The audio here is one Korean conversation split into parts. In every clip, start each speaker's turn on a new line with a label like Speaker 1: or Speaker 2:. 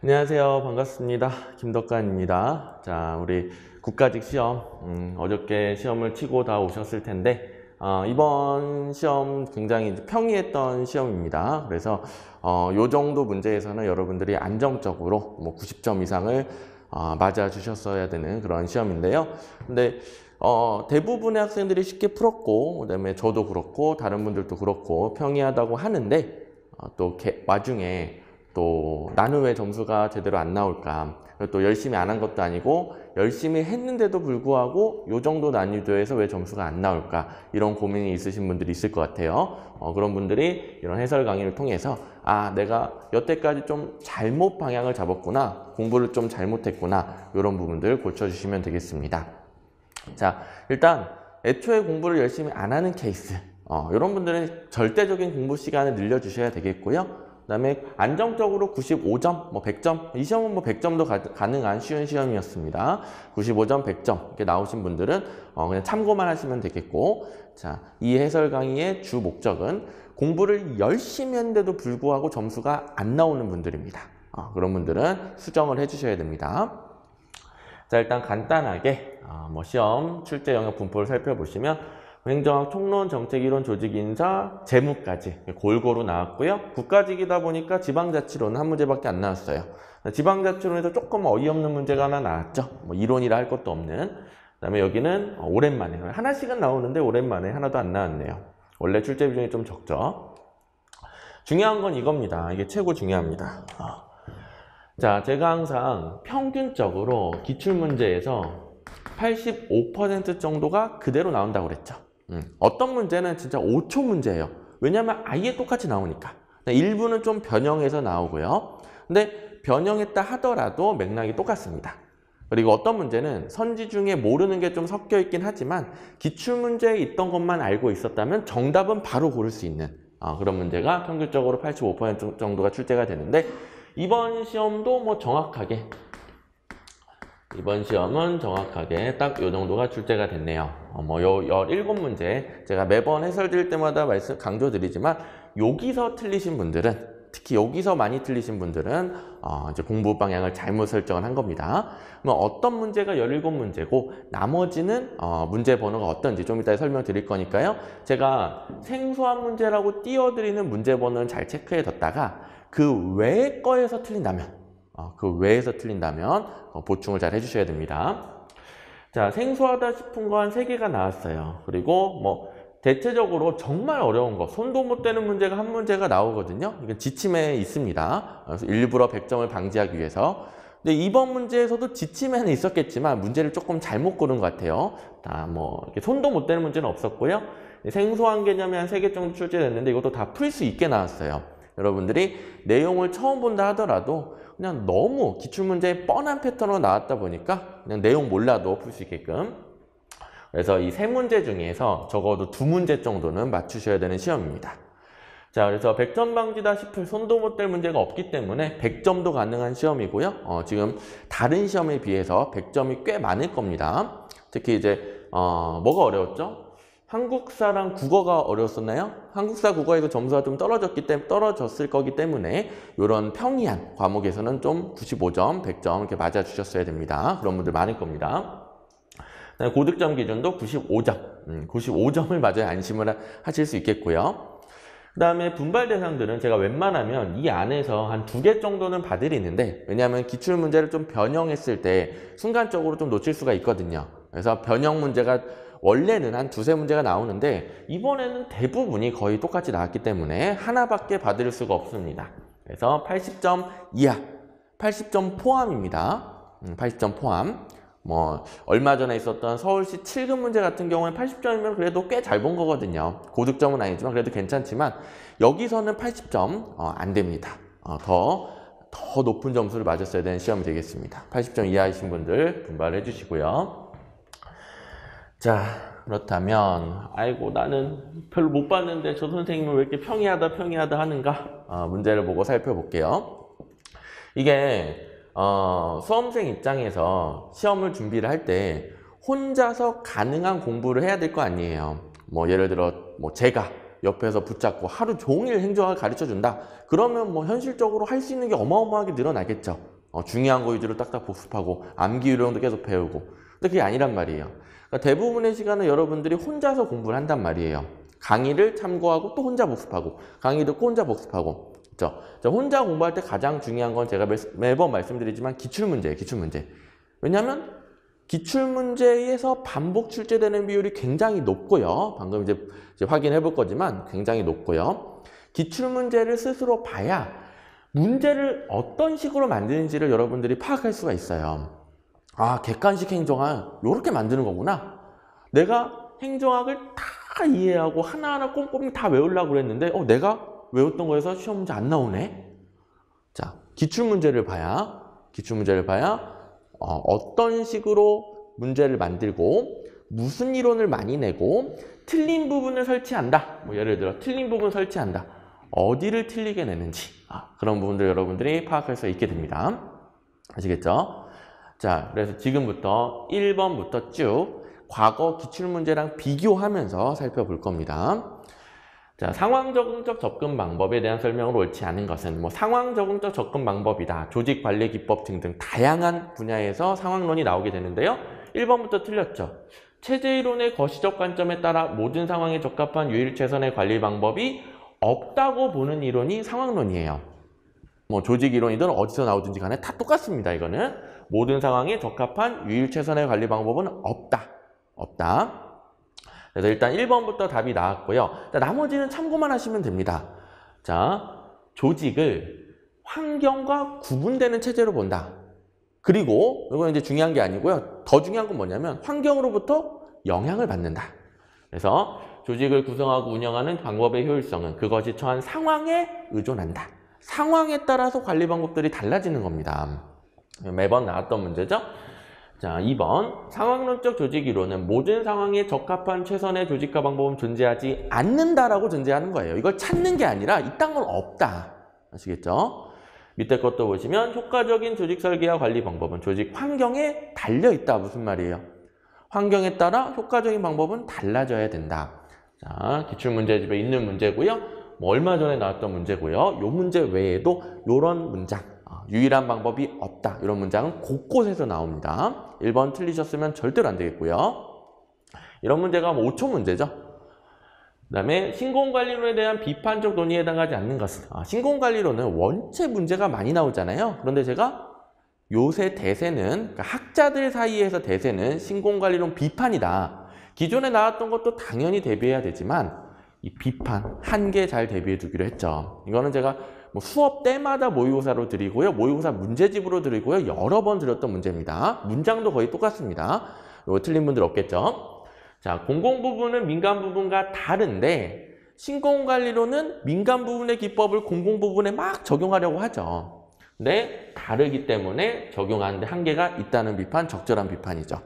Speaker 1: 안녕하세요. 반갑습니다. 김덕관입니다. 자, 우리 국가직 시험, 어저께 시험을 치고 다 오셨을 텐데, 이번 시험 굉장히 평이했던 시험입니다. 그래서, 요 정도 문제에서는 여러분들이 안정적으로 90점 이상을 맞아주셨어야 되는 그런 시험인데요. 근데, 대부분의 학생들이 쉽게 풀었고, 그다음에 저도 그렇고, 다른 분들도 그렇고, 평이하다고 하는데, 또 와중에 또 나는 왜 점수가 제대로 안 나올까? 또 열심히 안 한 것도 아니고 열심히 했는데도 불구하고 이 정도 난이도에서 왜 점수가 안 나올까? 이런 고민이 있으신 분들이 있을 것 같아요. 그런 분들이 이런 해설 강의를 통해서 내가 여태까지 좀 잘못 방향을 잡았구나, 공부를 좀 잘못했구나, 이런 부분들 고쳐주시면 되겠습니다. 자, 일단 애초에 공부를 열심히 안 하는 케이스, 이런 분들은 절대적인 공부 시간을 늘려주셔야 되겠고요. 그 다음에 안정적으로 95점, 100점, 이 시험은 100점도 가능한 쉬운 시험이었습니다. 95점, 100점 이렇게 나오신 분들은 그냥 참고만 하시면 되겠고, 자, 이 해설 강의의 주 목적은 공부를 열심히 했는데도 불구하고 점수가 안 나오는 분들입니다. 그런 분들은 수정을 해주셔야 됩니다. 자, 일단 간단하게 시험 출제 영역 분포를 살펴보시면 행정학, 총론, 정책이론, 조직인사, 재무까지 골고루 나왔고요. 국가직이다 보니까 지방자치론은 한 문제밖에 안 나왔어요. 지방자치론에서 조금 어이없는 문제가 하나 나왔죠. 이론이라 할 것도 없는. 그 다음에 여기는 오랜만에, 하나씩은 나오는데 오랜만에 하나도 안 나왔네요. 원래 출제 비중이 좀 적죠. 중요한 건 이겁니다. 이게 최고 중요합니다. 자, 제가 항상 평균적으로 기출문제에서 85% 정도가 그대로 나온다고 그랬죠. 어떤 문제는 진짜 5초 문제예요. 왜냐하면 아예 똑같이 나오니까. 일부는 좀 변형해서 나오고요. 근데 변형했다 하더라도 맥락이 똑같습니다. 그리고 어떤 문제는 선지 중에 모르는 게 좀 섞여 있긴 하지만 기출문제에 있던 것만 알고 있었다면 정답은 바로 고를 수 있는 그런 문제가 평균적으로 85% 정도가 출제가 되는데, 이번 시험도 정확하게, 이번 시험은 정확하게 딱 이 정도가 출제가 됐네요. 요 17문제, 제가 매번 해설 드릴 때마다 강조드리지만, 여기서 틀리신 분들은, 특히 여기서 많이 틀리신 분들은 이제 공부 방향을 잘못 설정을 한 겁니다. 그럼 어떤 문제가 17문제고 나머지는 문제 번호가 어떤지 좀 이따 설명드릴 거니까요. 제가 생소한 문제라고 띄워드리는 문제 번호는 잘 체크해 뒀다가 그 외의 거에서 틀린다면, 보충을 잘 해주셔야 됩니다. 자, 생소하다 싶은 거 한 3개가 나왔어요. 그리고 대체적으로 정말 어려운 거, 손도 못 대는 문제가 한 문제가 나오거든요. 이건 지침에 있습니다. 그래서 일부러 100점을 방지하기 위해서. 근데 이번 문제에서도 지침에는 있었겠지만 문제를 조금 잘못 고른 것 같아요. 이렇게 손도 못 대는 문제는 없었고요. 생소한 개념이 한 3개 정도 출제됐는데 이것도 다 풀 수 있게 나왔어요. 여러분들이 내용을 처음 본다 하더라도 그냥 너무 기출문제의 뻔한 패턴으로 나왔다 보니까 그냥 내용 몰라도 풀 수 있게끔, 그래서 이 3문제 중에서 적어도 2문제 정도는 맞추셔야 되는 시험입니다. 자, 그래서 100점 방지다 싶을 손도 못 댈 문제가 없기 때문에 100점도 가능한 시험이고요. 지금 다른 시험에 비해서 100점이 꽤 많을 겁니다. 특히 이제 뭐가 어려웠죠? 한국사랑 국어가 어려웠었나요? 한국사, 국어에서 점수가 좀 떨어졌을 거기 때문에 이런 평이한 과목에서는 좀 95점, 100점 이렇게 맞아주셨어야 됩니다. 그런 분들 많을 겁니다. 고득점 기준도 95점, 95점을 맞아야 안심을 하실 수 있겠고요. 그 다음에 분발 대상들은 제가 웬만하면 이 안에서 한 2개 정도는 봐드리는데, 왜냐하면 기출문제를 좀 변형했을 때 순간적으로 좀 놓칠 수가 있거든요. 그래서 변형 문제가 원래는 한 2~3문제가 나오는데 이번에는 대부분이 거의 똑같이 나왔기 때문에 하나밖에 받을 수가 없습니다. 그래서 80점 이하, 80점 포함입니다. 80점 포함. 얼마 전에 있었던 서울시 7급 문제 같은 경우는 80점이면 그래도 꽤 잘 본 거거든요. 고득점은 아니지만 그래도 괜찮지만 여기서는 80점 안 됩니다. 더 높은 점수를 맞았어야 되는 시험이 되겠습니다. 80점 이하이신 분들 분발해 주시고요. 자, 그렇다면 아이고 나는 별로 못 봤는데 저 선생님은 왜 이렇게 평이하다 하는가? 문제를 보고 살펴볼게요. 이게 수험생 입장에서 시험을 준비를 할 때 혼자서 가능한 공부를 해야 될 거 아니에요. 예를 들어 제가 옆에서 붙잡고 하루 종일 행정학을 가르쳐준다. 그러면 현실적으로 할 수 있는 게 어마어마하게 늘어나겠죠. 중요한 거 위주로 딱딱 복습하고 암기 요령도 계속 배우고. 근데 그게 아니란 말이에요. 그러니까 대부분의 시간은 여러분들이 혼자서 공부를 한단 말이에요. 강의를 참고하고 또 혼자 복습하고, 강의 듣고 혼자 복습하고. 그렇죠? 혼자 공부할 때 가장 중요한 건 제가 매번 말씀드리지만 기출문제예요. 기출문제. 왜냐하면 기출문제에서 반복 출제되는 비율이 굉장히 높고요. 방금 이제 확인해 볼 거지만 굉장히 높고요. 기출문제를 스스로 봐야 문제를 어떤 식으로 만드는지를 여러분들이 파악할 수가 있어요. 아, 객관식 행정학 이렇게 만드는 거구나. 내가 행정학을 다 이해하고 하나하나 꼼꼼히 다 외우려고 그랬는데 내가 외웠던 거에서 시험 문제 안 나오네. 자, 기출문제를 봐야 어떤 식으로 문제를 만들고 무슨 이론을 많이 내고 틀린 부분을 설치한다. 뭐 예를 들어 틀린 부분 설치한다. 어디를 틀리게 내는지 그런 부분들 여러분들이 파악할 수 있게 됩니다. 아시겠죠? 자, 그래서 지금부터 1번부터 쭉 과거 기출문제랑 비교하면서 살펴볼 겁니다. 자, 상황 적응적 접근 방법에 대한 설명으로 옳지 않은 것은 상황 적응적 접근 방법이다. 조직 관리 기법 등등 다양한 분야에서 상황론이 나오게 되는데요. 1번부터 틀렸죠. 체제 이론의 거시적 관점에 따라 모든 상황에 적합한 유일 최선의 관리 방법이 없다고 보는 이론이 상황론이에요. 조직 이론이든 어디서 나오든지 간에 다 똑같습니다. 이거는 모든 상황에 적합한 유일 최선의 관리 방법은 없다. 그래서 일단 1번부터 답이 나왔고요. 자, 나머지는 참고만 하시면 됩니다. 자, 조직을 환경과 구분되는 체제로 본다. 그리고 이건 이제 중요한 게 아니고요. 더 중요한 건 뭐냐면 환경으로부터 영향을 받는다. 그래서 조직을 구성하고 운영하는 방법의 효율성은 그것이 처한 상황에 의존한다. 상황에 따라서 관리 방법들이 달라지는 겁니다. 매번 나왔던 문제죠. 자, 2번 상황론적 조직 이론은 모든 상황에 적합한 최선의 조직화 방법은 존재하지 않는다라고 전제하는 거예요. 이걸 찾는 게 아니라 이딴 건 없다. 아시겠죠? 밑에 것도 보시면 효과적인 조직 설계와 관리 방법은 조직 환경에 달려있다. 무슨 말이에요? 환경에 따라 효과적인 방법은 달라져야 된다. 자, 기출문제집에 있는 문제고요. 얼마 전에 나왔던 문제고요. 이 문제 외에도 이런 문장, 유일한 방법이 없다. 이런 문장은 곳곳에서 나옵니다. 1번 틀리셨으면 절대로 안 되겠고요. 이런 문제가 5초 문제죠. 그 다음에 신공관리론에 대한 비판적 논의에 해당하지 않는 것은 신공관리론은 원체 문제가 많이 나오잖아요. 그런데 제가 요새 대세는 그러니까 학자들 사이에서 대세는 신공관리론 비판이다. 기존에 나왔던 것도 당연히 대비해야 되지만 이 비판 한 개 잘 대비해 두기로 했죠. 이거는 제가 수업 때마다 모의고사로 드리고요. 모의고사 문제집으로 드리고요. 여러 번 드렸던 문제입니다. 문장도 거의 똑같습니다. 이거 틀린 분들 없겠죠? 자, 공공 부분은 민간 부분과 다른데 신공관리론은 민간 부분의 기법을 공공 부분에 막 적용하려고 하죠. 근데 다르기 때문에 적용하는데 한계가 있다는 비판, 적절한 비판이죠.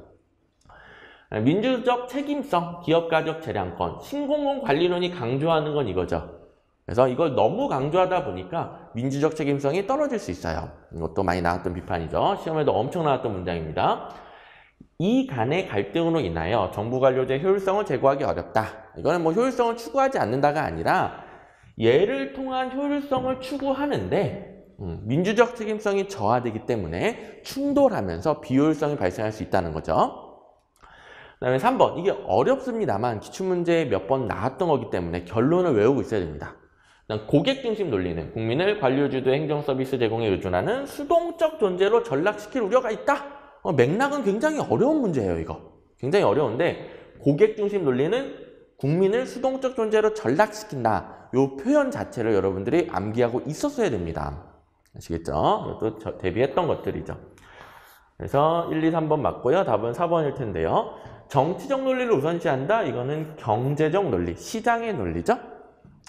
Speaker 1: 민주적 책임성, 기업가적 재량권, 신공공관리론이 강조하는 건 이거죠. 그래서 이걸 너무 강조하다 보니까 민주적 책임성이 떨어질 수 있어요. 이것도 많이 나왔던 비판이죠. 시험에도 엄청 나왔던 문장입니다. 이 간의 갈등으로 인하여 정부 관료제 효율성을 제고하기 어렵다. 이거는 효율성을 추구하지 않는다가 아니라 얘를 통한 효율성을 추구하는데 민주적 책임성이 저하되기 때문에 충돌하면서 비효율성이 발생할 수 있다는 거죠. 그 다음에 3번. 이게 어렵습니다만 기출문제에 몇 번 나왔던 거기 때문에 결론을 외우고 있어야 됩니다. 고객 중심 논리는 국민을 관료주도 행정 서비스 제공에 의존하는 수동적 존재로 전락시킬 우려가 있다. 맥락은 굉장히 어려운 문제예요. 이거 굉장히 어려운데 고객 중심 논리는 국민을 수동적 존재로 전락시킨다. 이 표현 자체를 여러분들이 암기하고 있었어야 됩니다. 아시겠죠? 이것도 대비했던 것들이죠. 그래서 1, 2, 3번 맞고요. 답은 4번일 텐데요. 정치적 논리를 우선시한다. 이거는 경제적 논리, 시장의 논리죠.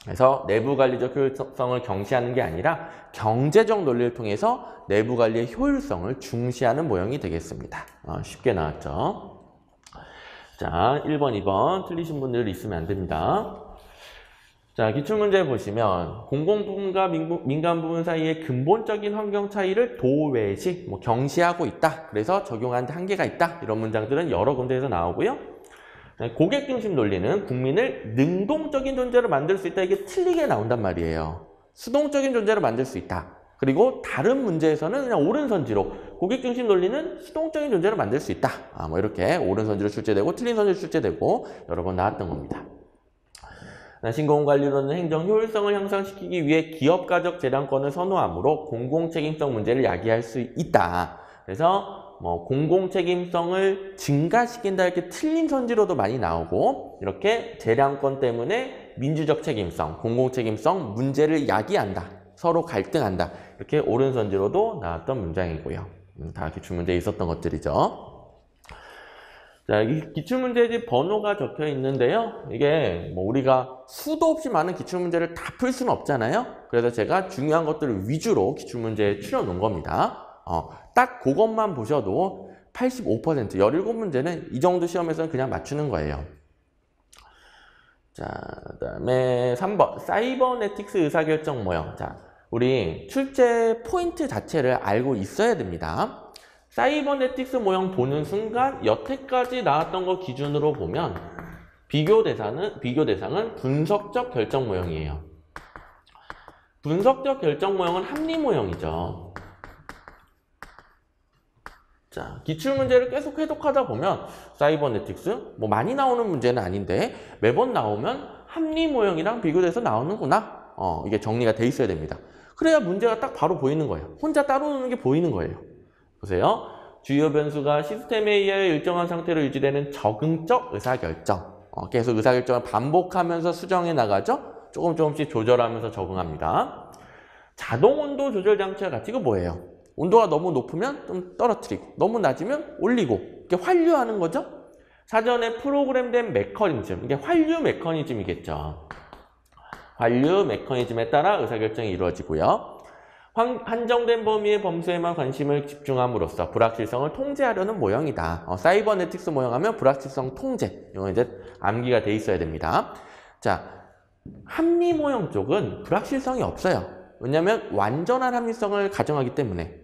Speaker 1: 그래서 내부관리적 효율성을 경시하는 게 아니라 경제적 논리를 통해서 내부관리의 효율성을 중시하는 모형이 되겠습니다. 쉽게 나왔죠. 자, 1번, 2번 틀리신 분들 있으면 안 됩니다. 자, 기출문제 보시면 공공부문과 민간 부문 사이의 근본적인 환경 차이를 도외시 경시하고 있다. 그래서 적용하는데 한계가 있다. 이런 문장들은 여러 군데에서 나오고요. 고객 중심 논리는 국민을 능동적인 존재로 만들 수 있다. 이게 틀리게 나온단 말이에요. 수동적인 존재로 만들 수 있다. 그리고 다른 문제에서는 그냥 오른선지로 고객중심 논리는 수동적인 존재를 만들 수 있다. 뭐 이렇게 오른선지로 출제되고 틀린 선지로 출제되고 여러 번 나왔던 겁니다. 신공관리론은 행정 효율성을 향상시키기 위해 기업가적 재량권을 선호하므로 공공책임성 문제를 야기할 수 있다. 그래서 뭐 공공책임성을 증가시킨다 이렇게 틀린 선지로도 많이 나오고 이렇게 재량권 때문에 민주적 책임성, 공공책임성 문제를 야기한다. 서로 갈등한다. 이렇게 옳은 선지로도 나왔던 문장이고요. 다 기출문제에 있었던 것들이죠. 자, 이 기출문제집 번호가 적혀 있는데요. 이게 뭐 우리가 수도 없이 많은 기출문제를 다 풀 수는 없잖아요. 그래서 제가 중요한 것들을 위주로 기출문제에 추려놓은 겁니다. 딱 그것만 보셔도 85%, 17문제는 이 정도 시험에서는 그냥 맞추는 거예요. 자, 그다음에 3번 사이버네틱스 의사결정 모형. 자, 우리 출제 포인트 자체를 알고 있어야 됩니다. 사이버네틱스 모형 보는 순간 여태까지 나왔던 거 기준으로 보면 비교 대상은 분석적 결정 모형이에요. 분석적 결정 모형은 합리 모형이죠. 자, 기출문제를 계속 해독하다 보면 사이버네틱스 뭐 많이 나오는 문제는 아닌데 매번 나오면 합리 모형이랑 비교돼서 나오는구나. 이게 정리가 돼 있어야 됩니다. 그래야 문제가 딱 바로 보이는 거예요. 혼자 따로 노는 게 보이는 거예요. 보세요. 주요 변수가 시스템에 의해 일정한 상태로 유지되는 적응적 의사결정. 계속 의사결정을 반복하면서 수정해 나가죠. 조금씩 조절하면서 적응합니다. 자동 온도 조절 장치와 같이 이거 뭐예요? 온도가 너무 높으면 좀 떨어뜨리고 너무 낮으면 올리고 이렇게 환류하는 거죠. 사전에 프로그램된 메커니즘, 이게 환류 메커니즘이겠죠. 환류 메커니즘에 따라 의사결정이 이루어지고요. 한정된 범위의 범수에만 관심을 집중함으로써 불확실성을 통제하려는 모형이다. 사이버네틱스 모형하면 불확실성 통제. 이건 이제 암기가 돼 있어야 됩니다. 자, 합리 모형 쪽은 불확실성이 없어요. 왜냐하면 완전한 합리성을 가정하기 때문에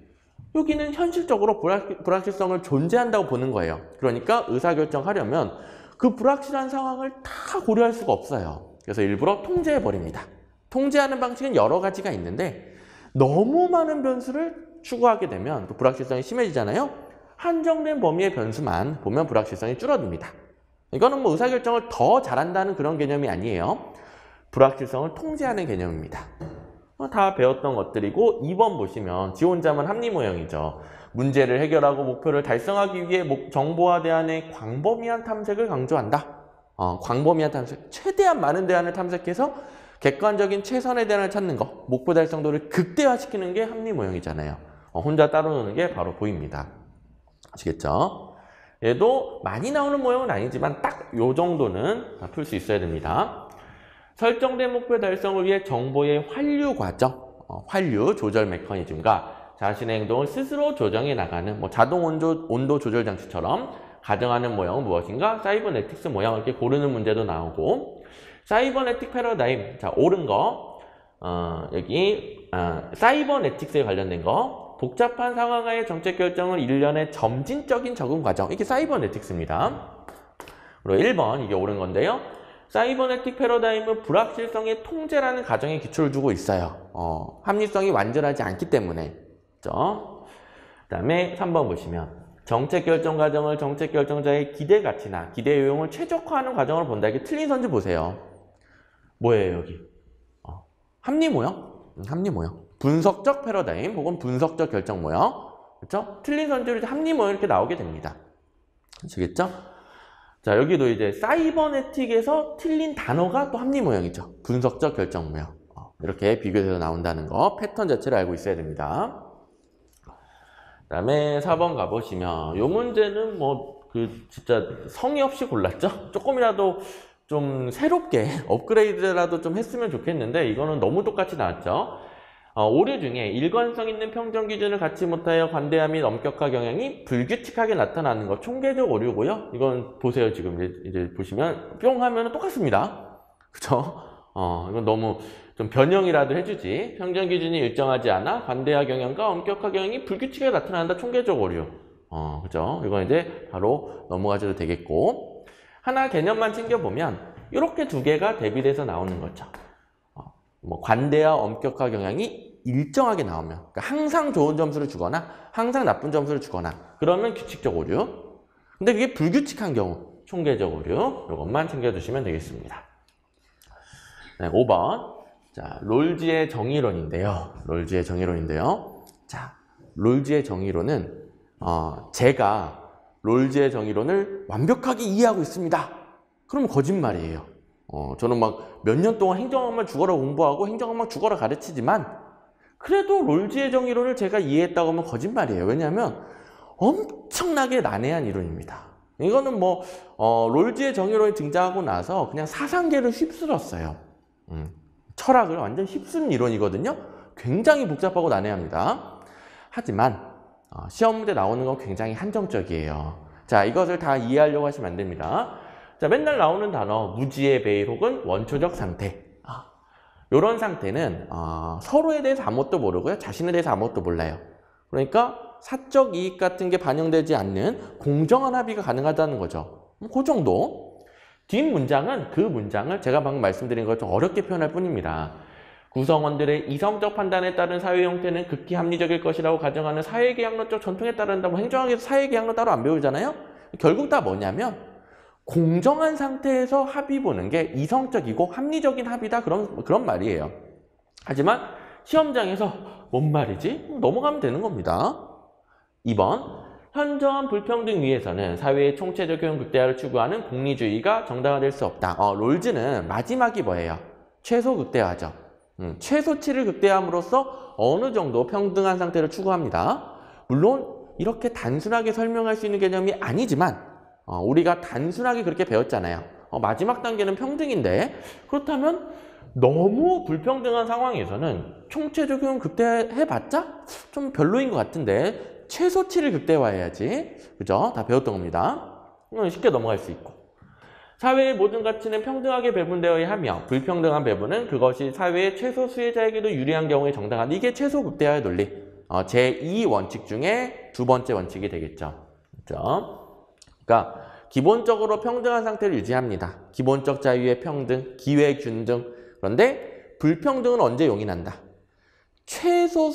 Speaker 1: 여기는 현실적으로 불확실성을 존재한다고 보는 거예요. 그러니까 의사결정하려면 그 불확실한 상황을 다 고려할 수가 없어요. 그래서 일부러 통제해버립니다. 통제하는 방식은 여러 가지가 있는데 너무 많은 변수를 추구하게 되면 또 불확실성이 심해지잖아요. 한정된 범위의 변수만 보면 불확실성이 줄어듭니다. 이거는 뭐 의사결정을 더 잘한다는 그런 개념이 아니에요. 불확실성을 통제하는 개념입니다. 다 배웠던 것들이고 2번 보시면 지 혼자만 합리 모형이죠. 문제를 해결하고 목표를 달성하기 위해 정보화 대안의 광범위한 탐색을 강조한다. 광범위한 탐색, 최대한 많은 대안을 탐색해서 객관적인 최선의 대안을 찾는 거, 목표 달성도를 극대화시키는 게 합리 모형이잖아요. 혼자 따로 노는 게 바로 보입니다. 아시겠죠? 얘도 많이 나오는 모형은 아니지만 딱 요 정도는 다 풀 수 있어야 됩니다. 설정된 목표 달성을 위해 정보의 환류 과정, 환류 조절 메커니즘과 자신의 행동을 스스로 조정해 나가는 뭐 자동 온도 조절 장치처럼 가정하는 모형은 무엇인가? 사이버네틱스 모형 이렇게 고르는 문제도 나오고 사이버네틱 패러다임, 자 옳은 거 여기 사이버네틱스에 관련된 거 복잡한 상황하에 정책 결정을 일련의 점진적인 적응 과정 이게 사이버네틱스입니다. 그리고 1번 이게 옳은 건데요. 사이버네틱 패러다임은 불확실성의 통제라는 가정에 기초를 두고 있어요. 합리성이 완전하지 않기 때문에. 그렇죠? 그다음에 3번 보시면 정책 결정 과정을 정책 결정자의 기대 가치나 기대 요용을 최적화하는 과정을 본다. 이게 틀린 선지 보세요. 뭐예요 여기? 합리 모형? 합리 모형. 분석적 패러다임 혹은 분석적 결정 모형. 그렇죠? 틀린 선지로 합리 모형 이렇게 나오게 됩니다. 아시겠죠? 자, 여기도 이제 사이버네틱에서 틀린 단어가 또 합리 모형이죠. 분석적 결정 모형. 이렇게 비교돼서 나온다는 거 패턴 자체를 알고 있어야 됩니다. 그 다음에 4번 가보시면 이 문제는 뭐 진짜 성의 없이 골랐죠. 조금이라도 좀 새롭게 업그레이드라도 좀 했으면 좋겠는데 이거는 너무 똑같이 나왔죠. 오류 중에 일관성 있는 평정 기준을 갖지 못하여 관대함 및 엄격화 경향이 불규칙하게 나타나는 것 총계적 오류고요. 이건 보세요. 지금 이제 보시면 뿅 하면 똑같습니다. 그쵸? 이건 너무 좀 변형이라도 해주지. 평정 기준이 일정하지 않아 관대화 경향과 엄격화 경향이 불규칙하게 나타난다. 총계적 오류. 그죠? 이건 이제 바로 넘어가셔도 되겠고 하나 개념만 챙겨보면 이렇게 두 개가 대비돼서 나오는 거죠. 뭐 관대화, 엄격화 경향이 일정하게 나오면, 그러니까 항상 좋은 점수를 주거나 항상 나쁜 점수를 주거나 그러면 규칙적 오류. 근데 그게 불규칙한 경우 총계적 오류. 이것만 챙겨주시면 되겠습니다. 네, 5번. 자, 롤즈의 정의론인데요. 롤즈의 정의론인데요. 자, 롤즈의 정의론은 제가 롤즈의 정의론을 완벽하게 이해하고 있습니다. 그럼 거짓말이에요. 저는 막 몇 년 동안 행정학만 죽어라 공부하고 행정학만 죽어라 가르치지만 그래도 롤즈의 정의론을 제가 이해했다고 하면 거짓말이에요. 왜냐하면 엄청나게 난해한 이론입니다. 이거는 뭐 롤즈의 정의론이 등장하고 나서 그냥 사상계를 휩쓸었어요. 철학을 완전 휩쓴 이론이거든요. 굉장히 복잡하고 난해합니다. 하지만 시험 문제 나오는 건 굉장히 한정적이에요. 자, 이것을 다 이해하려고 하시면 안 됩니다. 자, 맨날 나오는 단어 무지의 배일 혹은 원초적 상태. 이런 상태는 서로에 대해서 아무것도 모르고요. 자신에 대해서 아무것도 몰라요. 그러니까 사적 이익 같은 게 반영되지 않는 공정한 합의가 가능하다는 거죠. 그 정도. 뒷문장은 그 문장을 제가 방금 말씀드린 것 좀 어렵게 표현할 뿐입니다. 구성원들의 이성적 판단에 따른 사회 형태는 극히 합리적일 것이라고 가정하는 사회계약론적 전통에 따른다. 뭐 행정학에서 사회계약론 따로 안 배우잖아요. 결국 다 뭐냐면 공정한 상태에서 합의 보는 게 이성적이고 합리적인 합의다. 그런 말이에요. 하지만 시험장에서 뭔 말이지? 넘어가면 되는 겁니다. 2번. 현저한 불평등 위에서는 사회의 총체적 효용 극대화를 추구하는 공리주의가 정당화될 수 없다. 롤즈는 마지막이 뭐예요? 최소 극대화죠. 최소치를 극대화함으로써 어느 정도 평등한 상태를 추구합니다. 물론 이렇게 단순하게 설명할 수 있는 개념이 아니지만 우리가 단순하게 그렇게 배웠잖아요. 마지막 단계는 평등인데 그렇다면 너무 불평등한 상황에서는 총체적 효용 극대화해봤자 좀 별로인 것 같은데 최소치를 극대화해야지. 그죠? 다 배웠던 겁니다. 쉽게 넘어갈 수 있고. 사회의 모든 가치는 평등하게 배분되어야 하며 불평등한 배분은 그것이 사회의 최소 수혜자에게도 유리한 경우에 정당하다. 이게 최소 극대화의 논리. 제2원칙 중에 두 번째 원칙이 되겠죠. 그렇죠? 그러니까 기본적으로 평등한 상태를 유지합니다. 기본적 자유의 평등, 기회 균등. 그런데 불평등은 언제 용인한다? 최소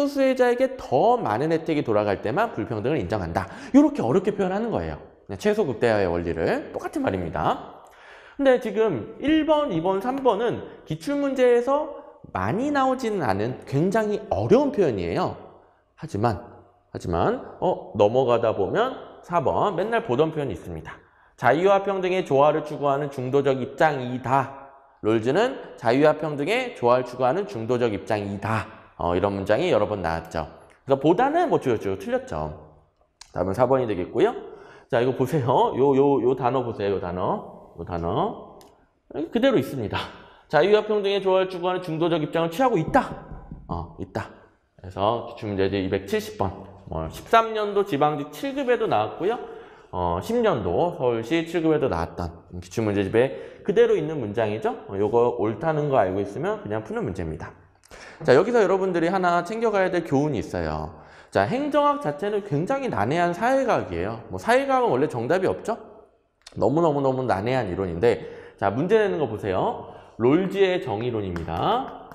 Speaker 1: 수혜자에게 더 많은 혜택이 돌아갈 때만 불평등을 인정한다. 이렇게 어렵게 표현하는 거예요. 최소 극대화의 원리를. 똑같은 말입니다. 근데 지금 1번, 2번, 3번은 기출문제에서 많이 나오지는 않은 굉장히 어려운 표현이에요. 하지만 넘어가다 보면 4번 맨날 보던 표현이 있습니다. 자유와 평등의 조화를 추구하는 중도적 입장이다. 롤즈는 자유와 평등의 조화를 추구하는 중도적 입장이다. 이런 문장이 여러 번 나왔죠. 그래서 보다는 뭐 주요 틀렸죠. 다음은 4번이 되겠고요. 자, 이거 보세요. 요 단어 보세요. 요 단어. 그대로 있습니다. 자유와 평등의 조화를 추구하는 중도적 입장을 취하고 있다. 있다. 그래서 기출문제제 270번. 13년도 지방직 7급에도 나왔고요. 10년도 서울시 7급에도 나왔던 기출문제집에 그대로 있는 문장이죠. 요거 옳다는 거 알고 있으면 그냥 푸는 문제입니다. 자, 여기서 여러분들이 하나 챙겨가야 될 교훈이 있어요. 자, 행정학 자체는 굉장히 난해한 사회과학이에요. 사회과학은 원래 정답이 없죠? 너무 난해한 이론인데, 자, 문제 내는 거 보세요. 롤즈의 정의론입니다.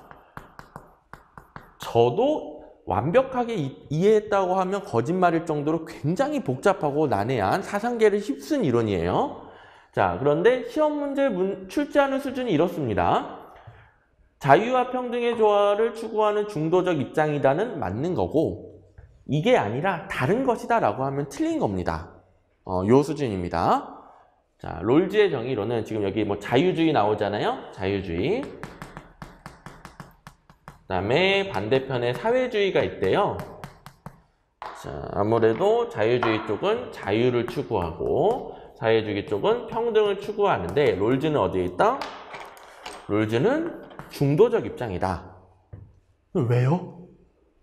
Speaker 1: 저도 완벽하게 이해했다고 하면 거짓말일 정도로 굉장히 복잡하고 난해한 사상계를 휩쓴 이론이에요. 자, 그런데 시험 문제 출제하는 수준이 이렇습니다. 자유와 평등의 조화를 추구하는 중도적 입장이다는 맞는 거고 이게 아니라 다른 것이다 라고 하면 틀린 겁니다. 요 수준입니다. 자, 롤즈의 정의론은 지금 여기 뭐 자유주의 나오잖아요. 자유주의. 그 다음에 반대편에 사회주의가 있대요. 자, 아무래도 자유주의 쪽은 자유를 추구하고 사회주의 쪽은 평등을 추구하는데 롤즈는 어디에 있다? 롤즈는 중도적 입장이다. 왜요?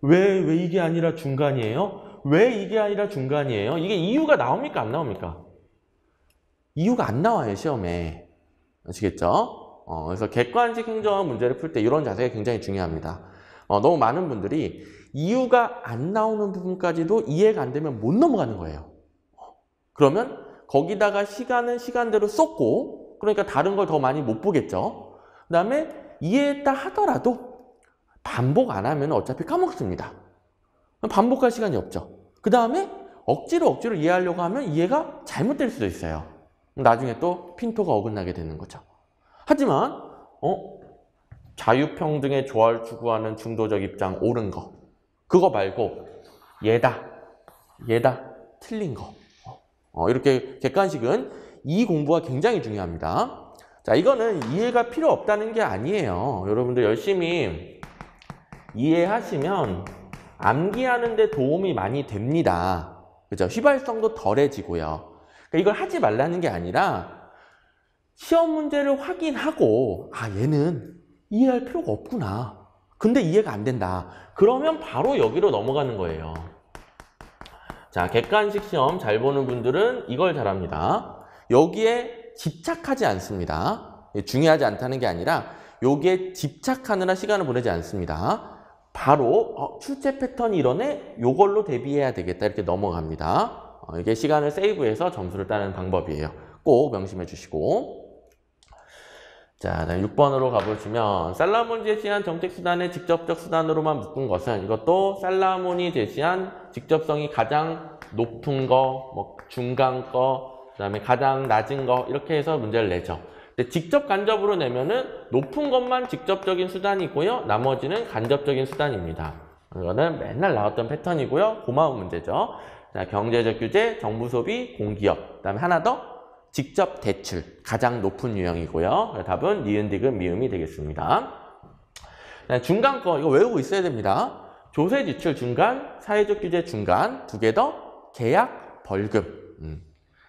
Speaker 1: 왜 이게 아니라 중간이에요? 왜 이게 아니라 중간이에요? 이게 이유가 나옵니까? 안 나옵니까? 이유가 안 나와요, 시험에. 아시겠죠? 그래서 객관식 행정학 문제를 풀 때 이런 자세가 굉장히 중요합니다. 너무 많은 분들이 이유가 안 나오는 부분까지도 이해가 안 되면 못 넘어가는 거예요. 그러면 거기다가 시간은 시간대로 쏟고, 그러니까 다른 걸 더 많이 못 보겠죠. 그 다음에 이해했다 하더라도 반복 안 하면 어차피 까먹습니다. 반복할 시간이 없죠. 그 다음에 억지로 이해하려고 하면 이해가 잘못될 수도 있어요. 나중에 또 핀토가 어긋나게 되는 거죠. 하지만 자유평등의 조화를 추구하는 중도적 입장 옳은 거, 그거 말고 얘다 틀린 거, 이렇게 객관식은 이 공부가 굉장히 중요합니다. 자, 이거는 이해가 필요 없다는 게 아니에요. 여러분들 열심히 이해하시면 암기하는 데 도움이 많이 됩니다. 그죠? 휘발성도 덜해지고요. 그러니까 이걸 하지 말라는 게 아니라 시험 문제를 확인하고 얘는 이해할 필요가 없구나. 근데 이해가 안 된다. 그러면 바로 여기로 넘어가는 거예요. 자, 객관식 시험 잘 보는 분들은 이걸 잘합니다. 여기에 집착하지 않습니다. 중요하지 않다는 게 아니라 여기에 집착하느라 시간을 보내지 않습니다. 바로 출제 패턴이 이러네? 요걸로 대비해야 되겠다. 이렇게 넘어갑니다. 이게 시간을 세이브해서 점수를 따는 방법이에요. 꼭 명심해 주시고. 자, 6번으로 가보시면 살라몬이 제시한 정책수단의 직접적 수단으로만 묶은 것은 이것도 살라몬이 제시한 직접성이 가장 높은 거, 중간 거, 그 다음에 가장 낮은 거 이렇게 해서 문제를 내죠. 근데 직접 간접으로 내면은 높은 것만 직접적인 수단이고요. 나머지는 간접적인 수단입니다. 이거는 맨날 나왔던 패턴이고요. 고마운 문제죠. 자, 경제적 규제, 정부 소비, 공기업. 그 다음에 하나 더 직접 대출, 가장 높은 유형이고요. 답은 니은, 디귿, 미음이 되겠습니다. 중간 거, 이거 외우고 있어야 됩니다. 조세 지출 중간, 사회적 규제 중간, 두 개 더, 계약, 벌금.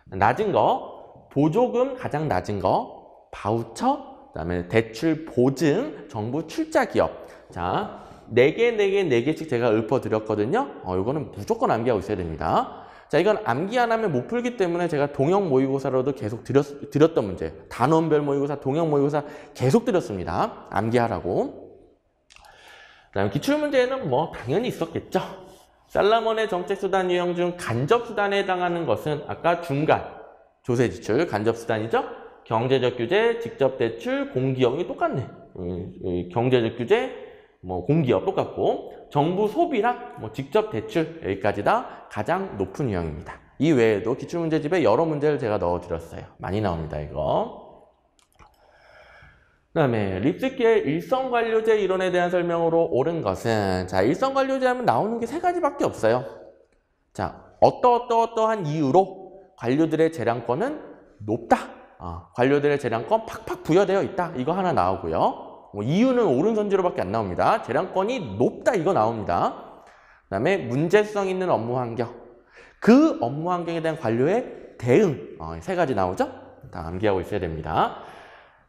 Speaker 1: 낮은 거, 보조금 가장 낮은 거, 바우처, 그다음에 대출 보증, 정부 출자 기업. 자, 4개씩 제가 읊어드렸거든요. 이거는 무조건 암기하고 있어야 됩니다. 자, 이건 암기 안 하면 못 풀기 때문에 제가 동형 모의고사로도 계속 드렸던 문제. 단원별 모의고사, 동형 모의고사 계속 드렸습니다. 암기하라고. 그다음 기출문제에는 당연히 있었겠죠. 살라몬의 정책수단 유형 중 간접수단에 해당하는 것은 아까 중간, 조세지출, 간접수단이죠. 경제적 규제, 직접대출, 공기업이 똑같네. 경제적 규제, 공기업 똑같고 정부 소비랑 직접 대출 여기까지 다 가장 높은 유형입니다. 이 외에도 기출문제집에 여러 문제를 제가 넣어드렸어요. 많이 나옵니다, 이거. 그 다음에 립스키의 일성관료제 이론에 대한 설명으로 옳은 것은 자, 일성관료제 하면 나오는 게 3가지밖에 없어요. 자, 어떠한 이유로 관료들의 재량권은 높다. 관료들의 재량권 팍팍 부여되어 있다. 이거 하나 나오고요. 이유는 오른손지로밖에 안 나옵니다. 재량권이 높다 이거 나옵니다. 그 다음에 문제성 있는 업무 환경. 그 업무 환경에 대한 관료의 대응. 3가지 나오죠? 다 암기하고 있어야 됩니다.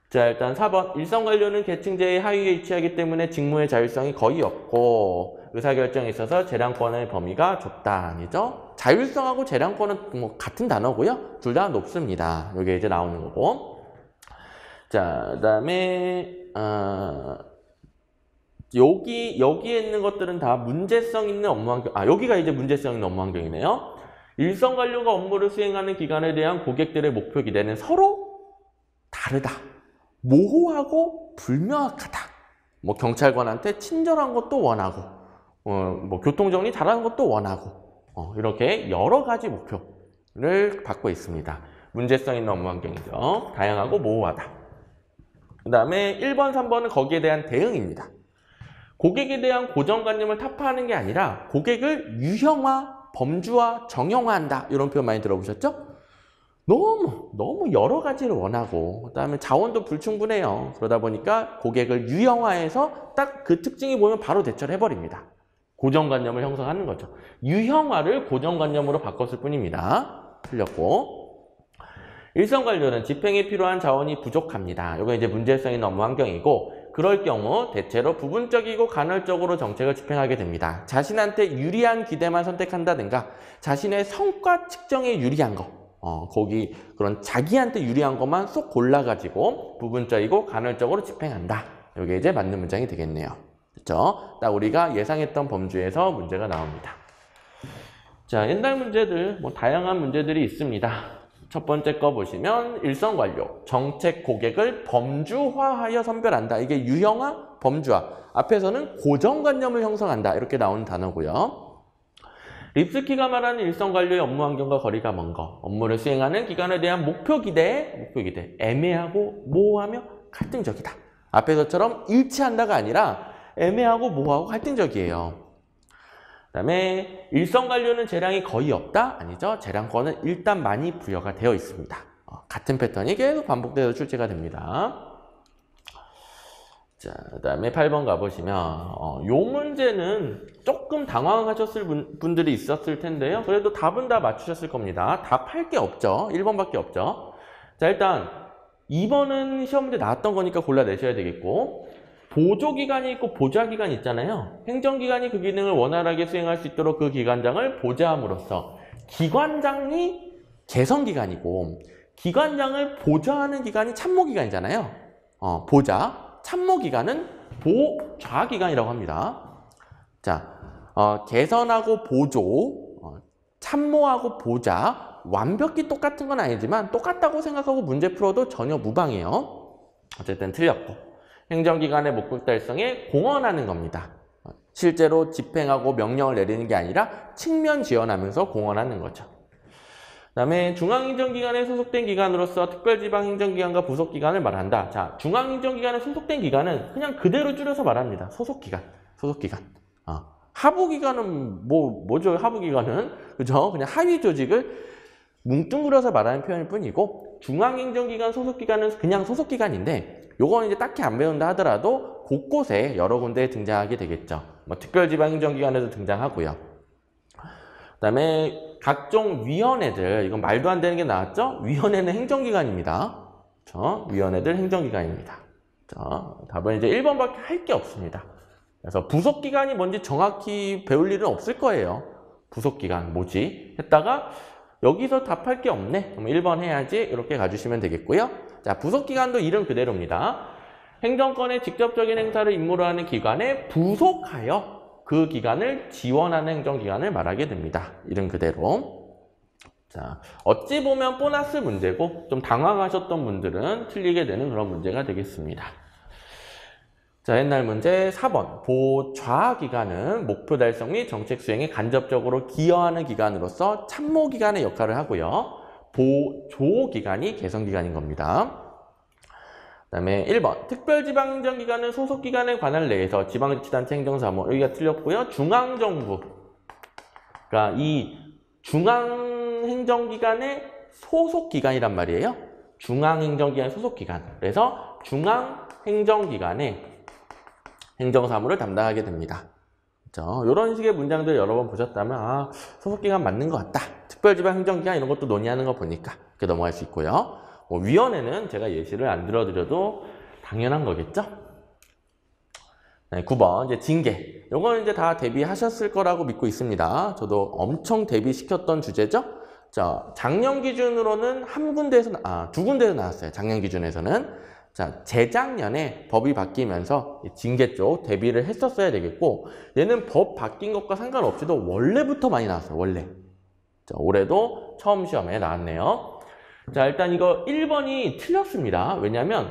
Speaker 1: 자, 일단 4번. 일성관료는 계층제의 하위에 위치하기 때문에 직무의 자율성이 거의 없고 의사결정에 있어서 재량권의 범위가 좁다. 아니죠? 자율성하고 재량권은 같은 단어고요. 둘 다 높습니다. 이게 이제 나오는 거고. 자, 그 다음에 여기에 있는 것들은 다 문제성 있는 업무 환경. 여기가 이제 문제성 있는 업무 환경이네요. 일성관료가 업무를 수행하는 기관에 대한 고객들의 목표 기대는 서로 다르다. 모호하고 불명확하다. 경찰관한테 친절한 것도 원하고, 교통정리 잘하는 것도 원하고, 이렇게 여러 가지 목표를 받고 있습니다. 문제성 있는 업무 환경이죠. 다양하고 모호하다. 그 다음에 1번, 3번은 거기에 대한 대응입니다. 고객에 대한 고정관념을 타파하는 게 아니라 고객을 유형화, 범주화, 정형화한다. 이런 표현 많이 들어보셨죠? 너무 여러 가지를 원하고 그 다음에 자원도 불충분해요. 그러다 보니까 고객을 유형화해서 딱 그 특징이 보면 바로 대처를 해버립니다. 고정관념을 형성하는 거죠. 유형화를 고정관념으로 바꿨을 뿐입니다. 틀렸고. 일성관료는 집행에 필요한 자원이 부족합니다. 이건 이제 문제성 있는 업무 환경이고 그럴 경우 대체로 부분적이고 간헐적으로 정책을 집행하게 됩니다. 자신한테 유리한 기대만 선택한다든가 자신의 성과 측정에 유리한 거 거기 그런 자기한테 유리한 것만 쏙 골라가지고 부분적이고 간헐적으로 집행한다. 이게 이제 맞는 문장이 되겠네요. 그렇죠? 딱 우리가 예상했던 범주에서 문제가 나옵니다. 자, 옛날 문제들 다양한 문제들이 있습니다. 첫 번째 거 보시면 일성관료, 정책 고객을 범주화하여 선별한다. 이게 유형화, 범주화. 앞에서는 고정관념을 형성한다. 이렇게 나오는 단어고요. 립스키가 말하는 일선 관료의 업무 환경과 거리가 먼 것. 업무를 수행하는 기관에 대한 목표 기대. 애매하고 모호하며 갈등적이다. 앞에서처럼 일치한다가 아니라 애매하고 모호하고 갈등적이에요. 그 다음에 일선 관료는 재량이 거의 없다? 아니죠. 재량권은 일단 많이 부여가 되어 있습니다. 같은 패턴이 계속 반복돼서 출제가 됩니다. 자, 그 다음에 8번 가보시면 요 문제는 조금 당황하셨을 분들이 있었을 텐데요. 그래도 답은 다 맞추셨을 겁니다. 답할 게 없죠. 1번밖에 없죠. 자, 일단 2번은 시험 문제 나왔던 거니까 골라내셔야 되겠고, 보조기관이 있고 보좌기관이 있잖아요. 행정기관이 그 기능을 원활하게 수행할 수 있도록 그 기관장을 보좌함으로써, 기관장이 개성기관이고 기관장을 보좌하는 기관이 참모기관이잖아요. 보좌, 참모기관은 보좌기관이라고 합니다. 자, 개선하고 보조, 참모하고 보좌, 완벽히 똑같은 건 아니지만 똑같다고 생각하고 문제 풀어도 전혀 무방해요. 어쨌든 틀렸고, 행정기관의 목적 달성에 공헌하는 겁니다. 실제로 집행하고 명령을 내리는 게 아니라 측면 지원하면서 공헌하는 거죠. 그 다음에 중앙행정기관에 소속된 기관으로서 특별지방행정기관과 부속기관을 말한다. 자, 중앙행정기관에 소속된 기관은 그냥 그대로 줄여서 말합니다. 소속기관. 하부기관은 뭐죠? 하부기관은 그죠? 그냥 하위 조직을 뭉뚱그려서 말하는 표현일 뿐이고, 중앙행정기관 소속기관은 그냥 소속기관인데, 요건 이제 딱히 안 배운다 하더라도 곳곳에 여러 군데에 등장하게 되겠죠. 특별지방행정기관에도 등장하고요. 그 다음에 각종 위원회들, 이건 말도 안 되는 게 나왔죠? 위원회는 행정기관입니다. 위원회들 행정기관입니다. 답은 이제 1번밖에 할 게 없습니다. 그래서 부속기관이 뭔지 정확히 배울 일은 없을 거예요. 부속기관 뭐지? 했다가 여기서 답할 게 없네. 그럼 1번 해야지. 이렇게 가주시면 되겠고요. 자, 부속기관도 이름 그대로입니다. 행정권의 직접적인 행사를 임무로 하는 기관에 부속하여 그 기관을 지원하는 행정기관을 말하게 됩니다. 이름 그대로. 자, 어찌 보면 보너스 문제고 좀 당황하셨던 분들은 틀리게 되는 그런 문제가 되겠습니다. 자, 옛날 문제 4번. 보좌기관은 목표 달성 및 정책 수행에 간접적으로 기여하는 기관으로서 참모기관의 역할을 하고요. 보조기관이 개성기관인 겁니다. 그 다음에 1번. 특별지방행정기관은 소속기관의 관할 내에서 지방자치단체 행정사무, 여기가 틀렸고요. 중앙정부, 그러니까 이 중앙행정기관의 소속기관이란 말이에요. 중앙행정기관의 소속기관. 그래서 중앙행정기관의 행정사무를 담당하게 됩니다. 그렇죠? 이런 식의 문장들 여러 번 보셨다면 소속기관 맞는 것 같다. 특별지방행정기관 이런 것도 논의하는 거 보니까 이렇게 넘어갈 수 있고요. 위원회는 제가 예시를 안 들어드려도 당연한 거겠죠? 네, 9번 이제 징계. 이건 이제 다 대비하셨을 거라고 믿고 있습니다. 저도 엄청 대비시켰던 주제죠? 자, 작년 기준으로는 두 군데에서 나왔어요. 작년 기준에서는. 자, 재작년에 법이 바뀌면서 징계 쪽 대비를 했었어야 되겠고, 얘는 법 바뀐 것과 상관없이도 원래부터 많이 나왔어요. 원래. 자, 올해도 처음 시험에 나왔네요. 자, 일단 이거 1번이 틀렸습니다. 왜냐하면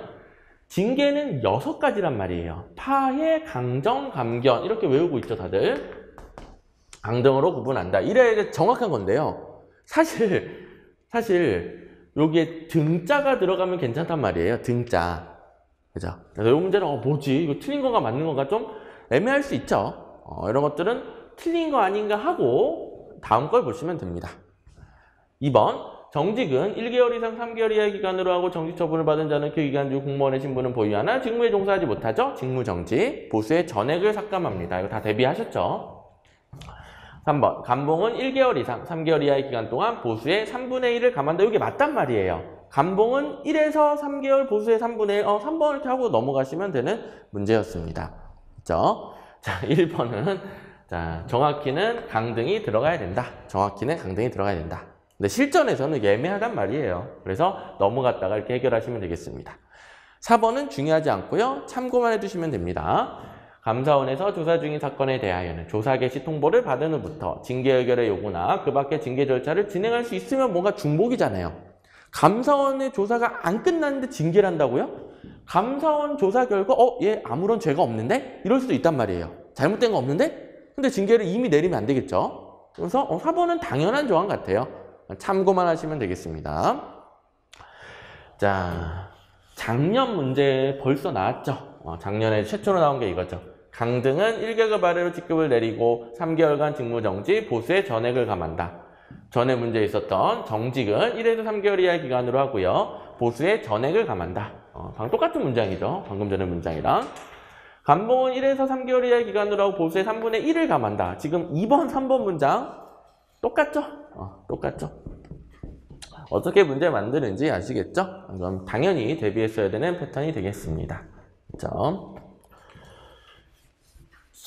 Speaker 1: 징계는 6가지란 말이에요. 파해, 강정, 감견 이렇게 외우고 있죠, 다들. 강등으로 구분한다. 이래야 정확한 건데요. 사실 여기에 등자가 들어가면 괜찮단 말이에요. 등자. 그죠? 그래서 이 문제는 뭐지? 이거 틀린 건가 맞는 건가 좀 애매할 수 있죠. 이런 것들은 틀린 거 아닌가 하고 다음 걸 보시면 됩니다. 2번. 정직은 1개월 이상 3개월 이하의 기간으로 하고 정직 처분을 받은 자는 그 기간 중 공무원의 신분은 보유하나 직무에 종사하지 못하죠. 직무정지. 보수의 전액을 삭감합니다. 이거 다 대비하셨죠? 3번. 감봉은 1개월 이상 3개월 이하의 기간 동안 보수의 3분의 1을 감한다. 이게 맞단 말이에요. 감봉은 1에서 3개월, 보수의 3분의 1. 3번 이렇게 하고 넘어가시면 되는 문제였습니다. 그렇죠? 자, 1번은 자, 정확히는 강등이 들어가야 된다. 정확히는 강등이 들어가야 된다. 근데 실전에서는 이게 애매하단 말이에요. 그래서 넘어갔다가 이렇게 해결하시면 되겠습니다. 4번은 중요하지 않고요. 참고만 해두시면 됩니다. 감사원에서 조사 중인 사건에 대하여는 조사 개시 통보를 받은 후부터 징계 의결의 요구나 그 밖의 징계 절차를 진행할 수 있으면 뭔가 중복이잖아요. 감사원의 조사가 안 끝났는데 징계를 한다고요? 감사원 조사 결과 얘 아무런 죄가 없는데? 이럴 수도 있단 말이에요. 잘못된 거 없는데? 근데 징계를 이미 내리면 안 되겠죠. 그래서 4번은 당연한 조항 같아요. 참고만 하시면 되겠습니다. 자, 작년 문제 벌써 나왔죠. 작년에 최초로 나온 게 이거죠. 강등은 1계급 아래로 직급을 내리고 3개월간 직무정지, 보수의 전액을 감한다. 전에 문제에 있었던 정직은 1에서 3개월 이하의 기간으로 하고요. 보수의 전액을 감한다. 똑같은 문장이죠. 방금 전에 문장이랑. 감봉은 1에서 3개월 이하의 기간으로 하고 보수의 3분의 1을 감한다. 지금 2번, 3번 문장 똑같죠? 똑같죠? 어떻게 문제 만드는지 아시겠죠? 그럼 당연히 대비했어야 되는 패턴이 되겠습니다. 그렇죠?